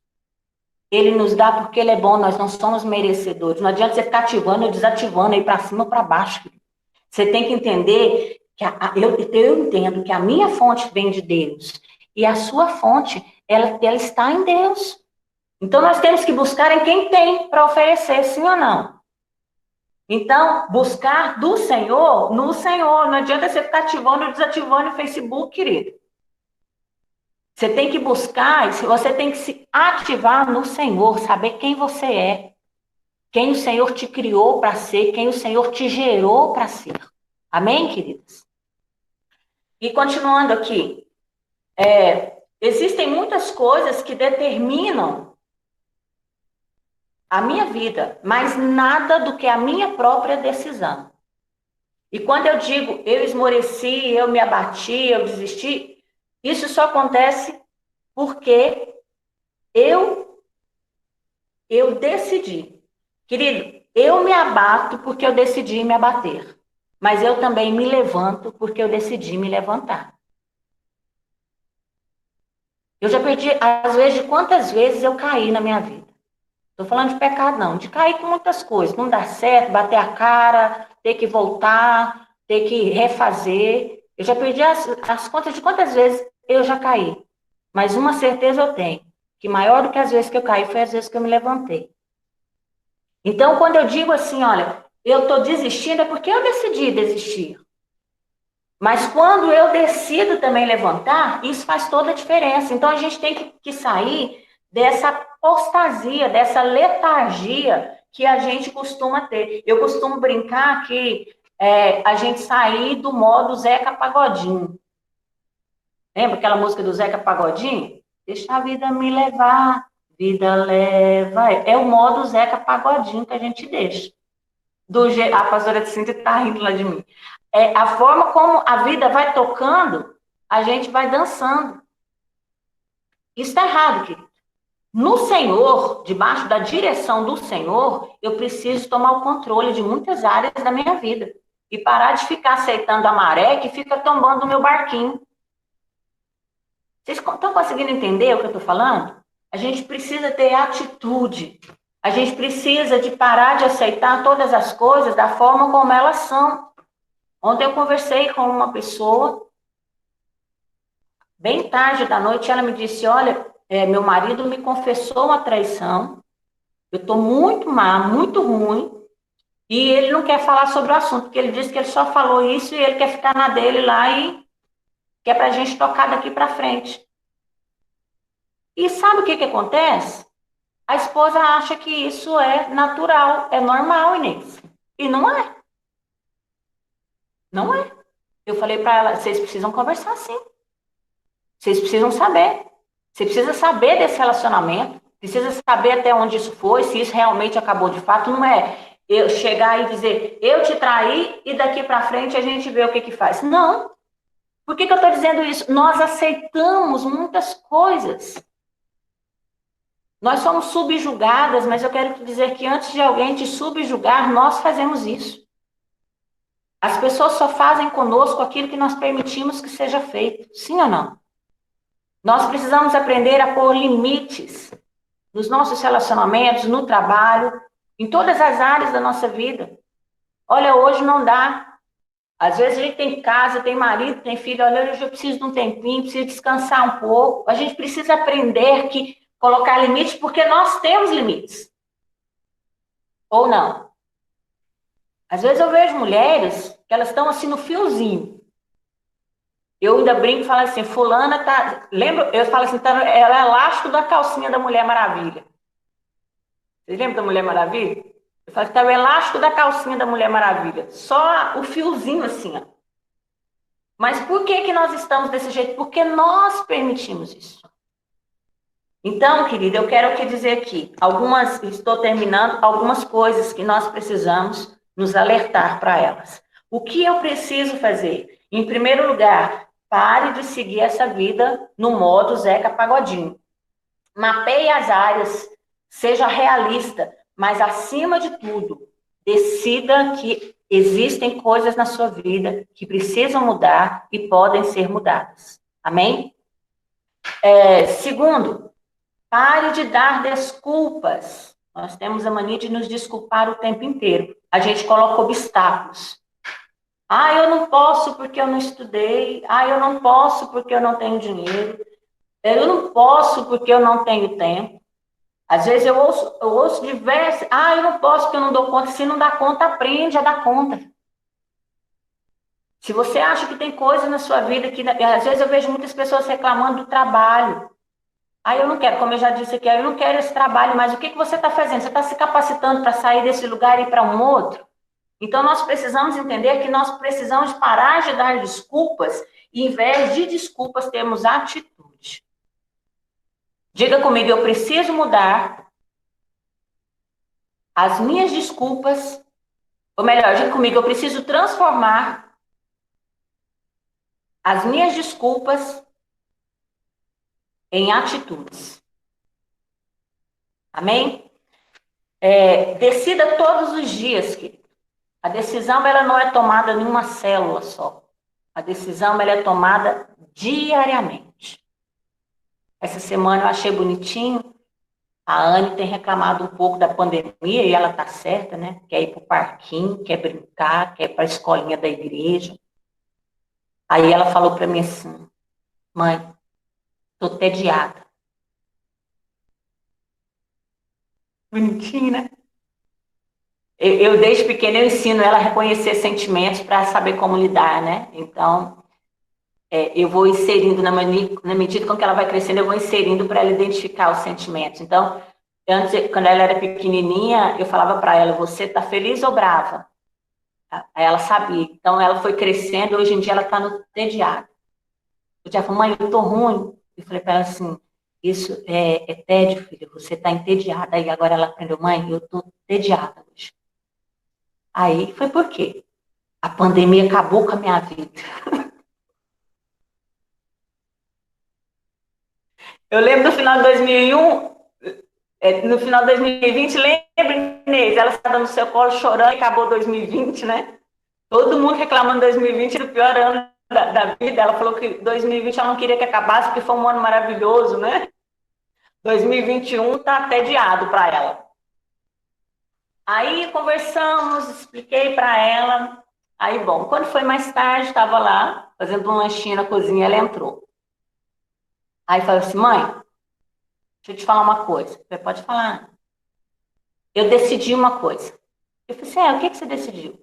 Ele nos dá porque Ele é bom, nós não somos merecedores. Não adianta você ficar ativando ou desativando aí para cima ou para baixo. Você tem que entender que eu entendo que a minha fonte vem de Deus e a sua fonte, ela está em Deus. Então nós temos que buscar em quem tem para oferecer, sim ou não? Então, buscar do Senhor, no Senhor. Não adianta você ficar ativando ou desativando o Facebook, querido. Você tem que buscar, você tem que se ativar no Senhor, saber quem você é. Quem o Senhor te criou para ser, quem o Senhor te gerou para ser. Amém, queridos? E continuando aqui, existem muitas coisas que determinam a minha vida, mas nada do que a minha própria decisão. E quando eu digo eu esmoreci, eu me abati, eu desisti, isso só acontece porque eu decidi. Querido, eu me abato porque eu decidi me abater. Mas eu também me levanto porque eu decidi me levantar. Eu já perdi, às vezes, de quantas vezes eu caí na minha vida. Estou falando de pecado, não. De cair com muitas coisas. Não dar certo, bater a cara, ter que voltar, ter que refazer. Eu já perdi as contas de quantas vezes eu já caí. Mas uma certeza eu tenho, que maior do que as vezes que eu caí foi as vezes que eu me levantei. Então, quando eu digo assim, olha, eu estou desistindo, é porque eu decidi desistir. Mas quando eu decido também levantar, isso faz toda a diferença. Então, a gente tem que sair dessa apostasia, dessa letargia que a gente costuma ter. Eu costumo brincar que a gente sair do modo Zeca Pagodinho. Lembra aquela música do Zeca Pagodinho? Deixa a vida me levar, vida leva. É o modo Zeca Pagodinho que a gente deixa. A pastora de Cintia está rindo lá de mim. A forma como a vida vai tocando, a gente vai dançando. Isso está errado, querido. No Senhor, debaixo da direção do Senhor, eu preciso tomar o controle de muitas áreas da minha vida. E parar de ficar aceitando a maré que fica tombando o meu barquinho. Vocês estão conseguindo entender o que eu estou falando? A gente precisa ter atitude. A gente precisa de parar de aceitar todas as coisas da forma como elas são. Ontem eu conversei com uma pessoa, bem tarde da noite, ela me disse, olha, meu marido me confessou uma traição, eu estou muito má, muito ruim, e ele não quer falar sobre o assunto, porque ele disse que ele só falou isso e ele quer ficar na dele lá e quer para a gente tocar daqui para frente. E sabe o que acontece? A esposa acha que isso é natural, é normal, Inês. E não é. Não é. Eu falei para ela, vocês precisam conversar sim. Vocês precisam saber. Você precisa saber desse relacionamento, precisa saber até onde isso foi, se isso realmente acabou de fato. Não é eu chegar e dizer, eu te traí e daqui para frente a gente vê o que faz. Não. Por que eu estou dizendo isso? Nós aceitamos muitas coisas. Nós somos subjugadas, mas eu quero te dizer que antes de alguém te subjugar, nós fazemos isso. As pessoas só fazem conosco aquilo que nós permitimos que seja feito. Sim ou não? Nós precisamos aprender a pôr limites nos nossos relacionamentos, no trabalho, em todas as áreas da nossa vida. Olha, hoje não dá. Às vezes a gente tem casa, tem marido, tem filho. Olha, hoje eu preciso de um tempinho, preciso descansar um pouco. A gente precisa aprender que colocar limites, porque nós temos limites. Ou não? Às vezes eu vejo mulheres que elas estão assim no fiozinho. Eu ainda brinco e falo assim, fulana tá... Lembra? Eu falo assim, ela é elástico da calcinha da Mulher Maravilha. Vocês lembram da Mulher Maravilha? Eu falo que tá o elástico da calcinha da Mulher Maravilha. Só o fiozinho assim, ó. Mas por que nós estamos desse jeito? Porque nós permitimos isso. Então, querida, eu quero te dizer aqui, estou terminando, algumas coisas que nós precisamos nos alertar para elas. O que eu preciso fazer? Em primeiro lugar, pare de seguir essa vida no modo Zeca Pagodinho. Mapeie as áreas, seja realista, mas acima de tudo, decida que existem coisas na sua vida que precisam mudar e podem ser mudadas. Amém? Segundo, pare de dar desculpas. Nós temos a mania de nos desculpar o tempo inteiro. A gente coloca obstáculos. Ah, eu não posso porque eu não estudei. Ah, eu não posso porque eu não tenho dinheiro. Eu não posso porque eu não tenho tempo. Às vezes eu ouço diversas. Ah, eu não posso porque eu não dou conta. Se não dá conta, aprende a dar conta. Se você acha que tem coisas na sua vida que... Às vezes eu vejo muitas pessoas reclamando do trabalho. Ah, eu não quero, como eu já disse aqui, eu não quero esse trabalho, mas o que você está fazendo? Você está se capacitando para sair desse lugar e ir para um outro? Então, nós precisamos entender que nós precisamos parar de dar desculpas e, em vez de desculpas, termos atitude. Diga comigo, eu preciso mudar as minhas desculpas, ou melhor, diga comigo, eu preciso transformar as minhas desculpas em atitudes. Amém? Decida todos os dias, querido. A decisão, ela não é tomada em uma célula só. A decisão, ela é tomada diariamente. Essa semana eu achei bonitinho. A Anne tem reclamado um pouco da pandemia e ela tá certa, né? Quer ir pro parquinho, quer brincar, quer ir pra escolinha da igreja. Aí ela falou para mim assim, mãe, tô entediada. Bonitinho, né? Eu, desde pequena, eu ensino ela a reconhecer sentimentos para saber como lidar, né? Então, eu vou inserindo, na medida com que ela vai crescendo, eu vou inserindo para ela identificar os sentimentos. Então, antes, quando ela era pequenininha, eu falava para ela, você tá feliz ou brava? Aí ela sabia. Então, ela foi crescendo, hoje em dia ela está no entediada. Eu já falei, mãe, eu tô ruim. Eu falei para ela assim, isso é tédio, filha, você tá entediada. Aí agora ela aprendeu, mãe, eu tô entediada hoje. Aí foi por quê? A pandemia acabou com a minha vida. Eu lembro do final de 2001, No final de 2020, lembra, Inês? Ela estava no seu colo chorando e acabou 2020, né? Todo mundo reclamando de 2020 era o pior ano da vida. Ela falou que 2020 ela não queria que acabasse porque foi um ano maravilhoso, né? 2021 tá tediado para ela. Aí conversamos, expliquei para ela. Aí, bom, quando foi mais tarde, estava lá fazendo um lanchinho na cozinha, ela entrou. Aí falou assim: mãe, deixa eu te falar uma coisa. Você pode falar. Eu decidi uma coisa. Eu falei assim: o que você decidiu?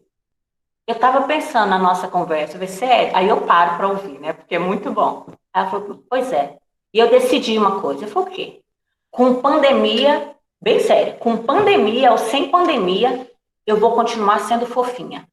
Eu estava pensando na nossa conversa. Eu falei: sério? Aí eu paro para ouvir, né? Porque é muito bom. Aí ela falou: pois é. E eu decidi uma coisa. Eu falei: o quê? Com pandemia, bem sério, com pandemia ou sem pandemia, eu vou continuar sendo fofinha.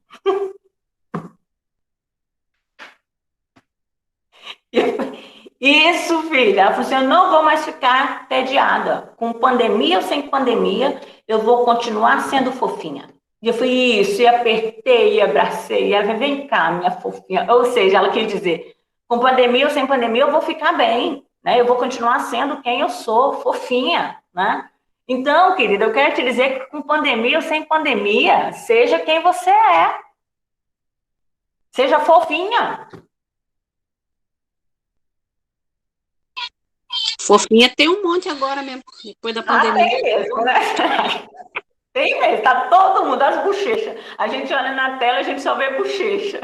Isso, filha. Ela falou assim: eu não vou mais ficar entediada. Com pandemia ou sem pandemia, eu vou continuar sendo fofinha. E eu fui isso, e apertei, e abracei, e ela falou: vem cá, minha fofinha. Ou seja, ela quer dizer, com pandemia ou sem pandemia, eu vou ficar bem, né? Eu vou continuar sendo quem eu sou, fofinha, né? Então, querida, eu quero te dizer que com pandemia ou sem pandemia, seja quem você é. Seja fofinha. Fofinha tem um monte agora mesmo, depois da Ah, pandemia. tem mesmo, né? Tem mesmo, tá todo mundo, as bochechas. A gente olha na tela, a gente só vê bochecha.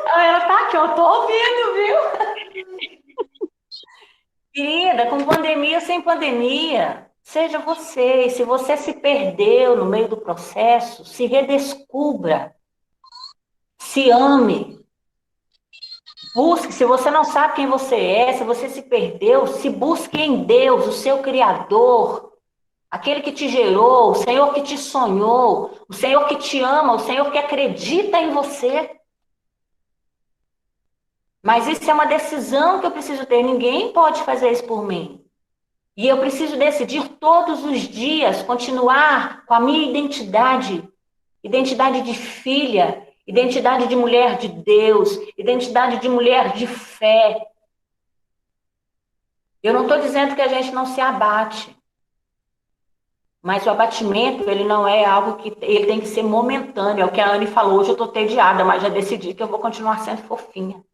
Ah, ela tá aqui, eu tô ouvindo, viu? Querida, com pandemia ou sem pandemia, seja você. E se você se perdeu no meio do processo, se redescubra, se ame. Busque, se você não sabe quem você é, se você se perdeu, se busque em Deus, o seu Criador, aquele que te gerou, o Senhor que te sonhou, o Senhor que te ama, o Senhor que acredita em você. Mas isso é uma decisão que eu preciso ter. Ninguém pode fazer isso por mim. E eu preciso decidir todos os dias continuar com a minha identidade. Identidade de filha, identidade de mulher de Deus, identidade de mulher de fé. Eu não estou dizendo que a gente não se abate. Mas o abatimento, ele não é algo que... Ele tem que ser momentâneo. É o que a Anne falou. Hoje eu estou tediada, mas já decidi que eu vou continuar sendo fofinha.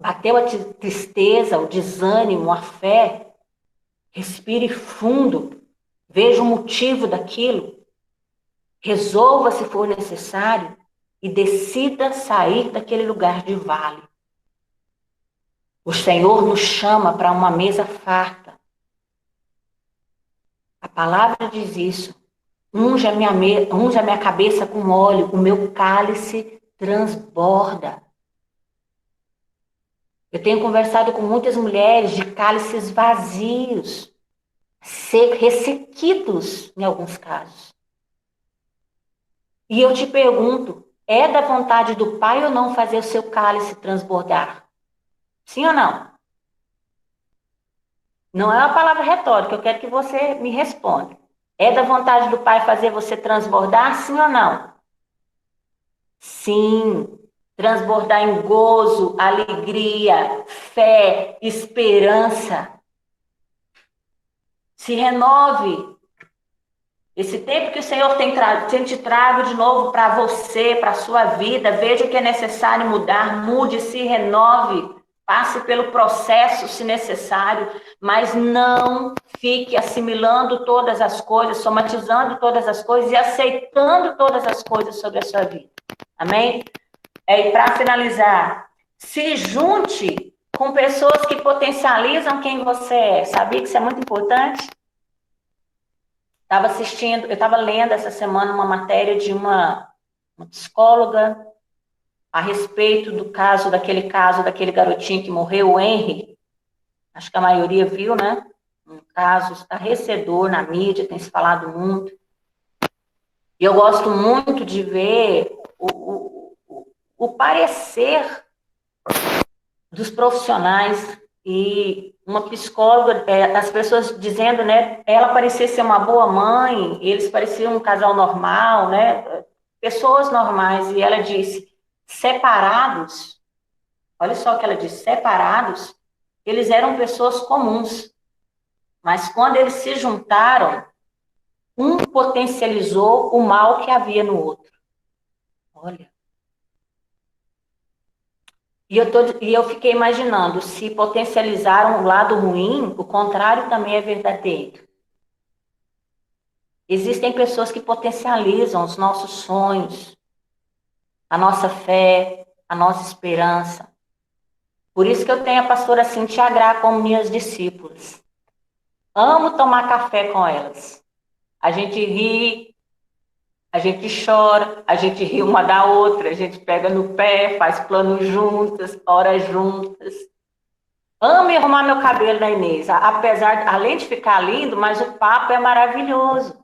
Bateu a tristeza, o desânimo, a fé. Respire fundo. Veja o motivo daquilo. Resolva se for necessário. E decida sair daquele lugar de vale. O Senhor nos chama para uma mesa farta. A palavra diz isso. Unja a minha cabeça com óleo, o meu cálice transborda. Eu tenho conversado com muitas mulheres de cálices vazios, ressequidos em alguns casos. E eu te pergunto, é da vontade do Pai ou não fazer o seu cálice transbordar? Sim ou não? Não é uma palavra retórica, eu quero que você me responda. É da vontade do Pai fazer você transbordar, sim ou não? Sim. Transbordar em gozo, alegria, fé, esperança. Se renove. Esse tempo que o Senhor tem te trago de novo para você, para a sua vida, veja o que é necessário mudar, mude, se renove, passe pelo processo se necessário, mas não fique assimilando todas as coisas, somatizando todas as coisas e aceitando todas as coisas sobre a sua vida. Amém? E para finalizar, se junte com pessoas que potencializam quem você é. Sabia que isso é muito importante? Eu estava lendo essa semana uma matéria de uma psicóloga a respeito daquele caso daquele garotinho que morreu, o Henry. Acho que a maioria viu, né? Um caso estarrecedor na mídia, tem se falado muito. E eu gosto muito de ver o parecer dos profissionais e uma psicóloga, as pessoas dizendo, né, ela parecia ser uma boa mãe, eles pareciam um casal normal, né, pessoas normais, e ela disse, separados, olha só o que ela disse, separados, Eles eram pessoas comuns, mas quando eles se juntaram, um potencializou o mal que havia no outro. Olha. E eu fiquei imaginando, se potencializaram o lado ruim, o contrário também é verdadeiro. Existem pessoas que potencializam os nossos sonhos, a nossa fé, a nossa esperança. Por isso que eu tenho a pastora Cintia Gra como minhas discípulas. Amo tomar café com elas. A gente ri, a gente chora, a gente ri uma da outra, a gente pega no pé, faz plano juntas, ora juntas. Amo arrumar meu cabelo da Inês, além de ficar lindo, mas o papo é maravilhoso.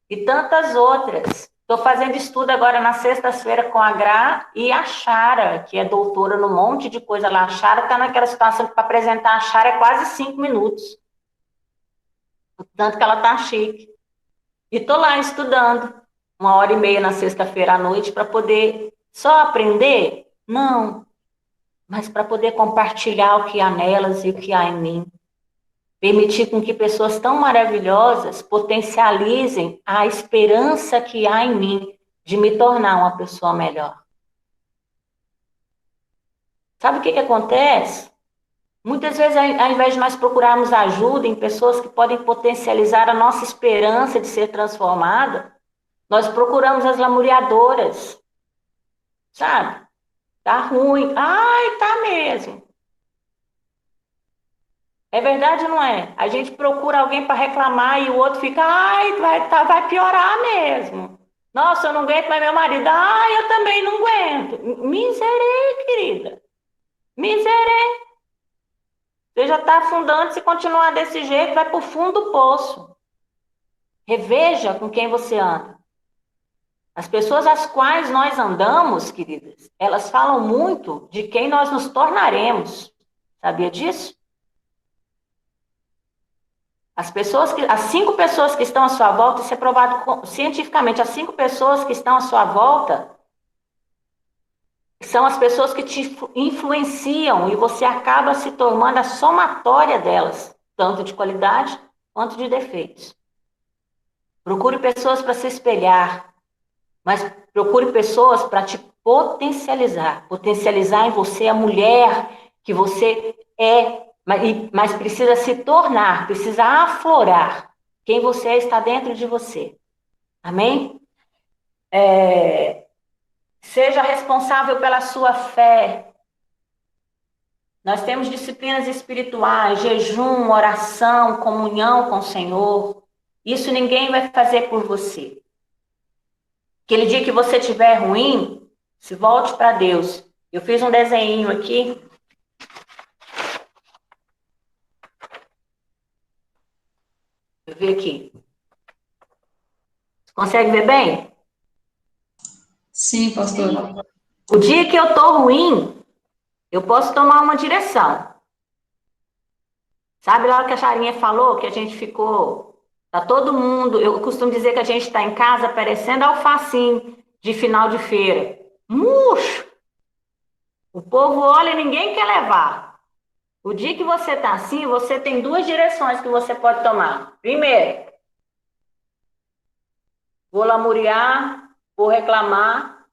E tantas outras. Estou fazendo estudo agora na sexta-feira com a Gra e a Chara, que é doutora no monte de coisa lá. A Chara está naquela situação que para apresentar a Chara é quase 5 minutos. Tanto que ela está chique. E estou lá estudando 1h30 na sexta-feira à noite para poder só aprender? Não. Mas para poder compartilhar o que há nelas e o que há em mim. Permitir com que pessoas tão maravilhosas potencializem a esperança que há em mim de me tornar uma pessoa melhor. Sabe o que acontece? Muitas vezes, ao invés de nós procurarmos ajuda em pessoas que podem potencializar a nossa esperança de ser transformada, nós procuramos as lamuriadoras. Sabe? Tá ruim. Ai, tá mesmo. É verdade ou não é? A gente procura alguém para reclamar e o outro fica, ai, vai piorar mesmo. Nossa, eu não aguento mais meu marido. Ai, eu também não aguento. Miserê, querida. Miserê. Você já está afundando, se continuar desse jeito, vai para o fundo do poço. Reveja com quem você anda. As pessoas às quais nós andamos, queridas, elas falam muito de quem nós nos tornaremos. Sabia disso? As 5 pessoas que estão à sua volta, isso é provado cientificamente, as 5 pessoas que estão à sua volta são as pessoas que te influenciam e você acaba se tornando a somatória delas, tanto de qualidade quanto de defeitos. Procure pessoas para se espelhar, mas procure pessoas para te potencializar em você a mulher que você é, mas precisa se tornar, precisa aflorar. Quem você é está dentro de você. Amém? Seja responsável pela sua fé. Nós temos disciplinas espirituais, jejum, oração, comunhão com o Senhor. Isso ninguém vai fazer por você. Aquele dia que você estiver ruim, se volte para Deus. Eu fiz um desenho aqui. Deixa eu ver aqui. Você consegue ver bem? Sim, pastor. O dia que eu estou ruim, eu posso tomar uma direção. Sabe lá o que a Charinha falou? Que a gente ficou... Tá todo mundo... Eu costumo dizer que a gente está em casa parecendo alfacinho de final de feira. Murcho! O povo olha e ninguém quer levar. O dia que você está assim, você tem 2 direções que você pode tomar. Primeiro, vou lamuriar, vou reclamar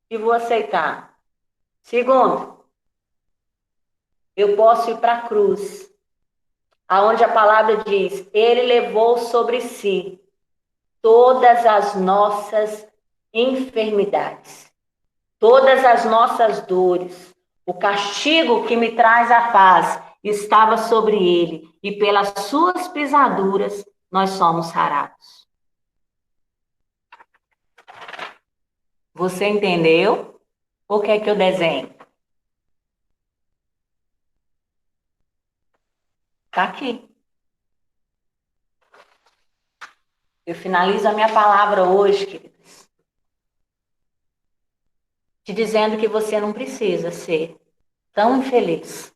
e vou aceitar. Segundo, eu posso ir para a cruz, aonde a palavra diz, ele levou sobre si todas as nossas enfermidades, todas as nossas dores. O castigo que me traz a paz estava sobre ele, e pelas suas pisaduras nós somos sarados. Você entendeu? Ou quer que eu desenhe? Está aqui. Eu finalizo a minha palavra hoje, queridas, te dizendo que você não precisa ser tão infeliz,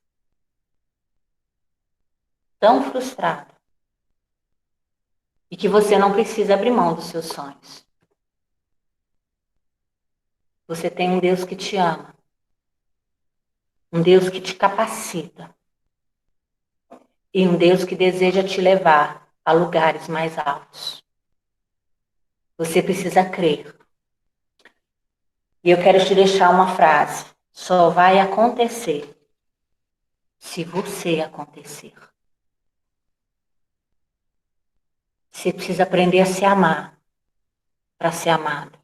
tão frustrado, e que você não precisa abrir mão dos seus sonhos. Você tem um Deus que te ama, um Deus que te capacita, e um Deus que deseja te levar a lugares mais altos. Você precisa crer. E eu quero te deixar uma frase. Só vai acontecer se você acontecer. Você precisa aprender a se amar para ser amado.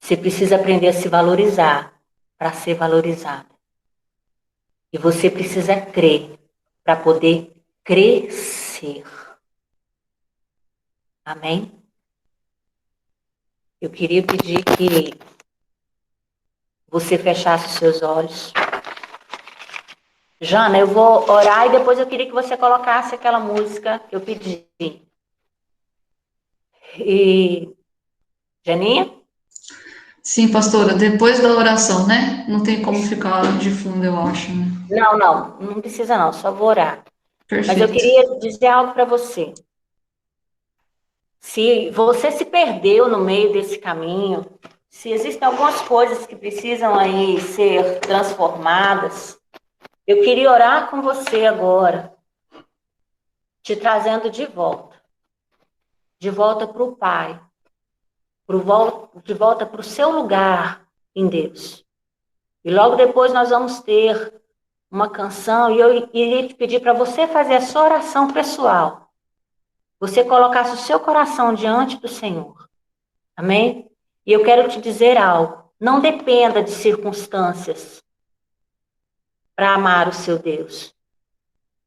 Você precisa aprender a se valorizar para ser valorizado. E você precisa crer para poder crescer. Amém? Eu queria pedir que você fechasse os seus olhos. Jana, eu vou orar e depois eu queria que você colocasse aquela música que eu pedi. E, Janinha? Sim, pastora, depois da oração, né? Não tem como ficar de fundo, eu acho, né? Não precisa não, só vou orar. Mas eu Perfeito. queria dizer algo para você. Se você se perdeu no meio desse caminho, se existem algumas coisas que precisam aí ser transformadas, eu queria orar com você agora, te trazendo de volta para o Pai, de volta para o seu lugar em Deus. E logo depois nós vamos ter uma canção e eu iria te pedir para você fazer a sua oração pessoal. Você colocasse o seu coração diante do Senhor. Amém? E eu quero te dizer algo. Não dependa de circunstâncias para amar o seu Deus.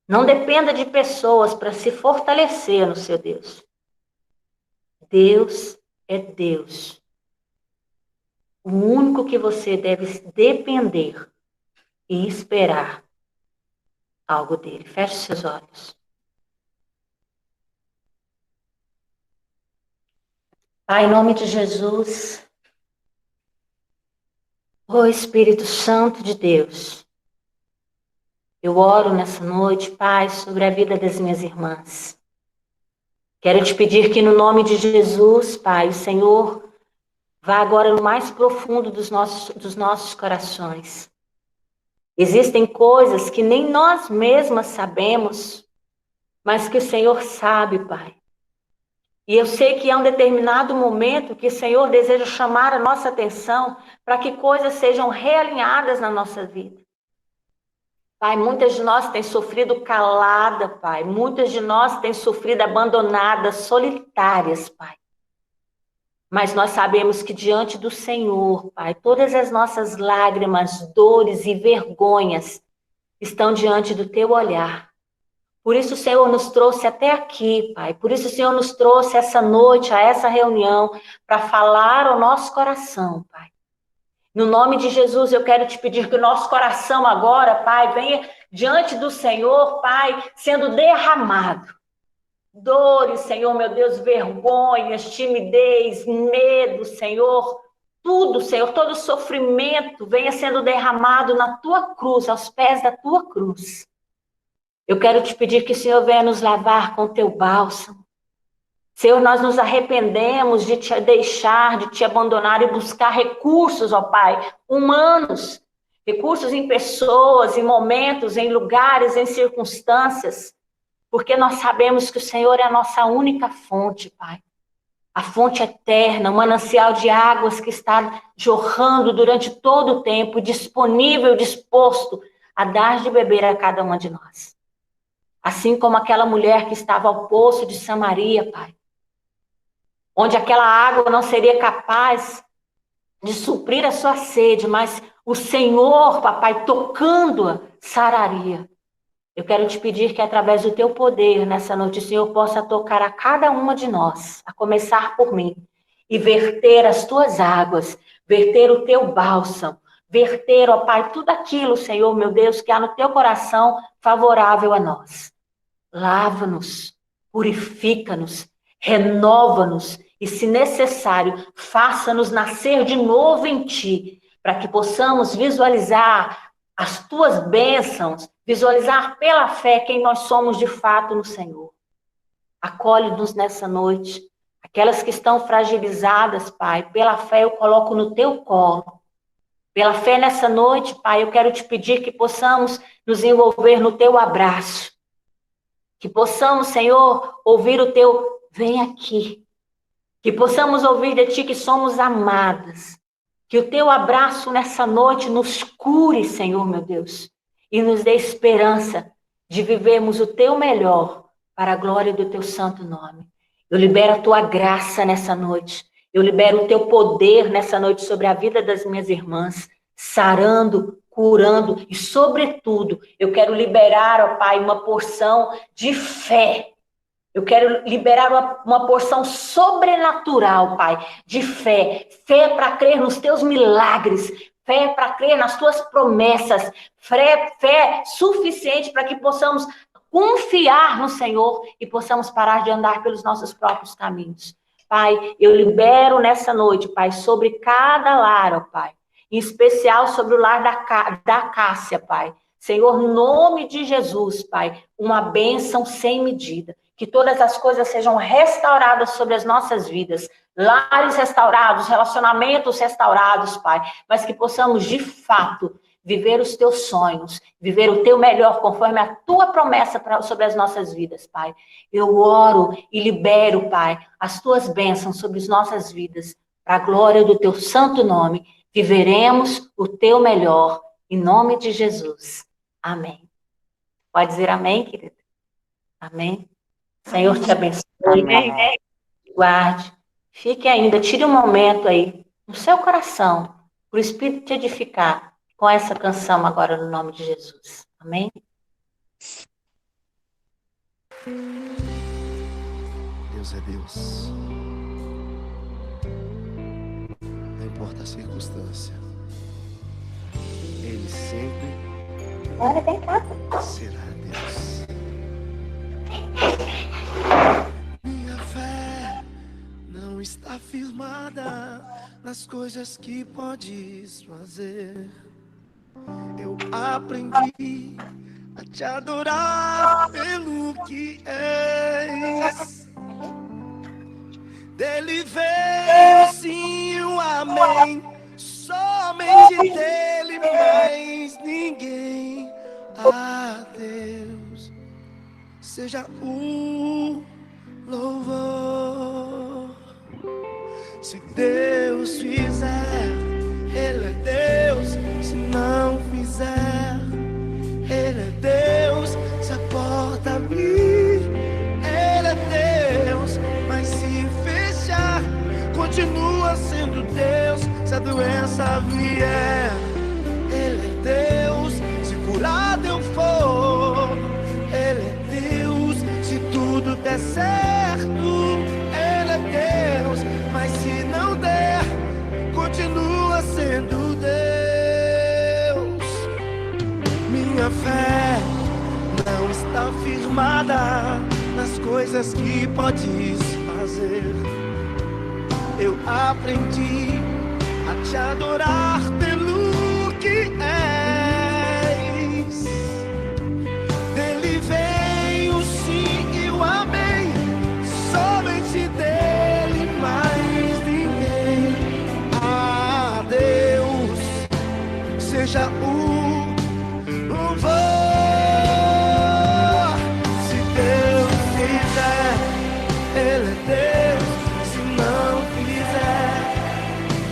Não dependa de pessoas para se fortalecer no seu Deus. Deus é Deus. O único que você deve depender e esperar algo dele. Feche seus olhos. Pai, em nome de Jesus, ó Espírito Santo de Deus, eu oro nessa noite, Pai, sobre a vida das minhas irmãs. Quero te pedir que no nome de Jesus, Pai, o Senhor vá agora no mais profundo dos nossos corações. Existem coisas que nem nós mesmas sabemos, mas que o Senhor sabe, Pai. E eu sei que há um determinado momento que o Senhor deseja chamar a nossa atenção para que coisas sejam realinhadas na nossa vida. Pai, muitas de nós têm sofrido calada, Pai. Muitas de nós têm sofrido abandonadas, solitárias, Pai. Mas nós sabemos que diante do Senhor, Pai, todas as nossas lágrimas, dores e vergonhas estão diante do Teu olhar. Por isso o Senhor nos trouxe até aqui, Pai. Por isso o Senhor nos trouxe essa noite, a essa reunião, para falar ao nosso coração, Pai. No nome de Jesus, eu quero te pedir que o nosso coração agora, Pai, venha diante do Senhor, Pai, sendo derramado. Dores, Senhor, meu Deus, vergonhas, timidez, medo, Senhor, tudo, Senhor, todo sofrimento venha sendo derramado na Tua cruz, aos pés da Tua cruz. Eu quero te pedir que o Senhor venha nos lavar com Teu bálsamo. Senhor, nós nos arrependemos de Te deixar, de Te abandonar e buscar recursos, ó Pai, humanos, recursos em pessoas, em momentos, em lugares, em circunstâncias, porque nós sabemos que o Senhor é a nossa única fonte, Pai. A fonte eterna, o manancial de águas que está jorrando durante todo o tempo, disponível, disposto a dar de beber a cada uma de nós. Assim como aquela mulher que estava ao poço de Samaria, Pai, onde aquela água não seria capaz de suprir a sua sede, mas o Senhor, papai, tocando-a, sararia. Eu quero te pedir que através do teu poder, nessa noite, o Senhor possa tocar a cada uma de nós, a começar por mim, e verter as tuas águas, verter o teu bálsamo, verter, ó Pai, tudo aquilo, Senhor, meu Deus, que há no teu coração favorável a nós. Lava-nos, purifica-nos, renova-nos e, se necessário, faça-nos nascer de novo em Ti, para que possamos visualizar as Tuas bênçãos, visualizar pela fé quem nós somos de fato no Senhor. Acolhe-nos nessa noite. Aquelas que estão fragilizadas, Pai, pela fé eu coloco no Teu colo. Pela fé nessa noite, Pai, eu quero te pedir que possamos nos envolver no Teu abraço. Que possamos, Senhor, ouvir o teu vem aqui. Que possamos ouvir de ti que somos amadas. Que o teu abraço nessa noite nos cure, Senhor, meu Deus, e nos dê esperança de vivermos o teu melhor para a glória do teu santo nome. Eu libero a tua graça nessa noite. Eu libero o teu poder nessa noite sobre a vida das minhas irmãs, sarando, curando e, sobretudo, eu quero liberar, ó Pai, uma porção de fé. Eu quero liberar uma porção sobrenatural, Pai, de fé. Fé para crer nos teus milagres. Fé para crer nas tuas promessas. Fé suficiente para que possamos confiar no Senhor e possamos parar de andar pelos nossos próprios caminhos. Pai, eu libero nessa noite, Pai, sobre cada lar, ó Pai. Em especial sobre o lar da Cássia, Pai. Senhor, em nome de Jesus, Pai, uma bênção sem medida. Que todas as coisas sejam restauradas sobre as nossas vidas. Lares restaurados, relacionamentos restaurados, Pai. Mas que possamos, de fato, viver os teus sonhos, viver o teu melhor, conforme a tua promessa sobre as nossas vidas, Pai. Eu oro e libero, Pai, as tuas bênçãos sobre as nossas vidas. Para a glória do teu santo nome, viveremos o teu melhor. Em nome de Jesus. Amém. Pode dizer amém, querida? Amém. Senhor te abençoe, amém. Guarde, fique ainda, tire um momento aí, no seu coração, para o Espírito te edificar com essa canção agora no nome de Jesus, amém? Deus é Deus, não importa a circunstância, Ele sempre Agora vem cá. será Deus. Minha fé não está firmada nas coisas que podes fazer. Eu aprendi a te adorar pelo que és. Dele veio sim o amém, somente dele, mais ninguém. A Deus seja o louvor. Se Deus fizer, Ele é Deus. Se não fizer, Ele é Deus. Se a porta abrir, Ele é Deus. Mas se fechar, continua sendo Deus. Se a doença vier, Ele é Deus. Se curado eu for, Ele é Deus. Se tudo der certo, Ele é Deus. Mas se não der, continua sendo Deus. Minha fé não está firmada nas coisas que podes fazer. Eu aprendi a te adorar pelo que és. Dele veio o sim e o amém, somente dele, mais ninguém. A Deus seja o louvor. Se Deus fizer, Ele é Deus. Se não fizer,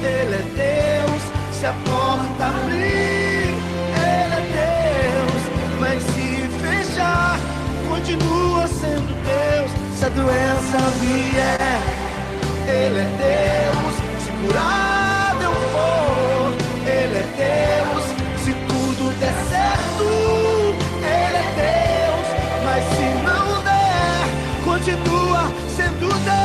Ele é Deus. Se a porta abrir, Ele é Deus. Mas se fechar, continua sendo Deus. Se a doença vier, Ele é Deus. Se curado eu for, Ele é Deus. Se tudo der certo, Ele é Deus. Mas se não der, continua sendo Deus.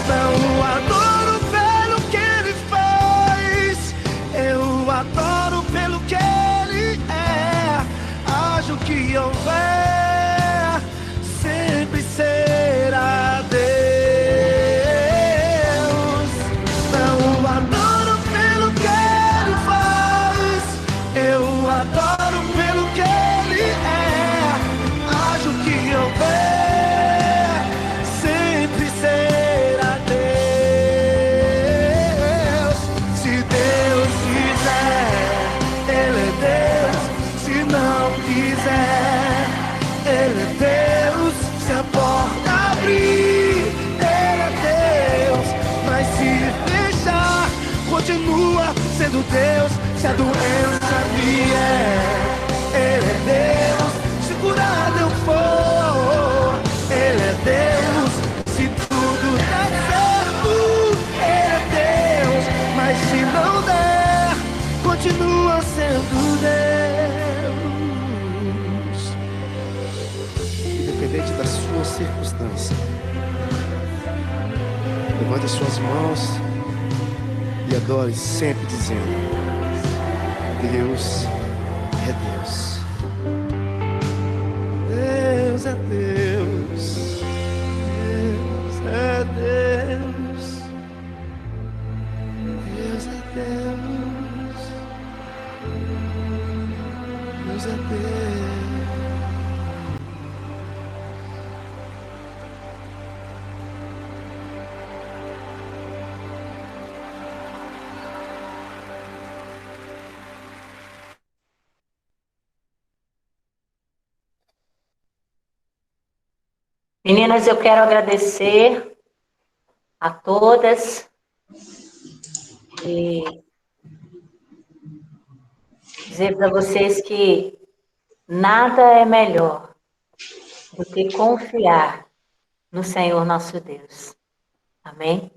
Não o adoro pelo que Ele faz, eu adoro pelo que Ele é. Haja o que houver, sempre será Deus. sendo Deus, se a doença vier. Ele é Deus, se curado eu for. Ele é Deus, se tudo tá certo. Ele é Deus, mas se não der, continua sendo Deus. Independente da sua circunstância, levante as suas mãos e adore sempre dizendo: Deus é Deus. Deus é Deus. Deus é Deus. Deus é Deus. Deus é Deus. Meninas, eu quero agradecer a todas e dizer para vocês que nada é melhor do que confiar no Senhor nosso Deus. Amém?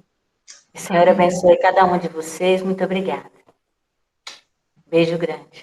Que o Senhor abençoe cada um de vocês. Muito obrigada. Beijo grande.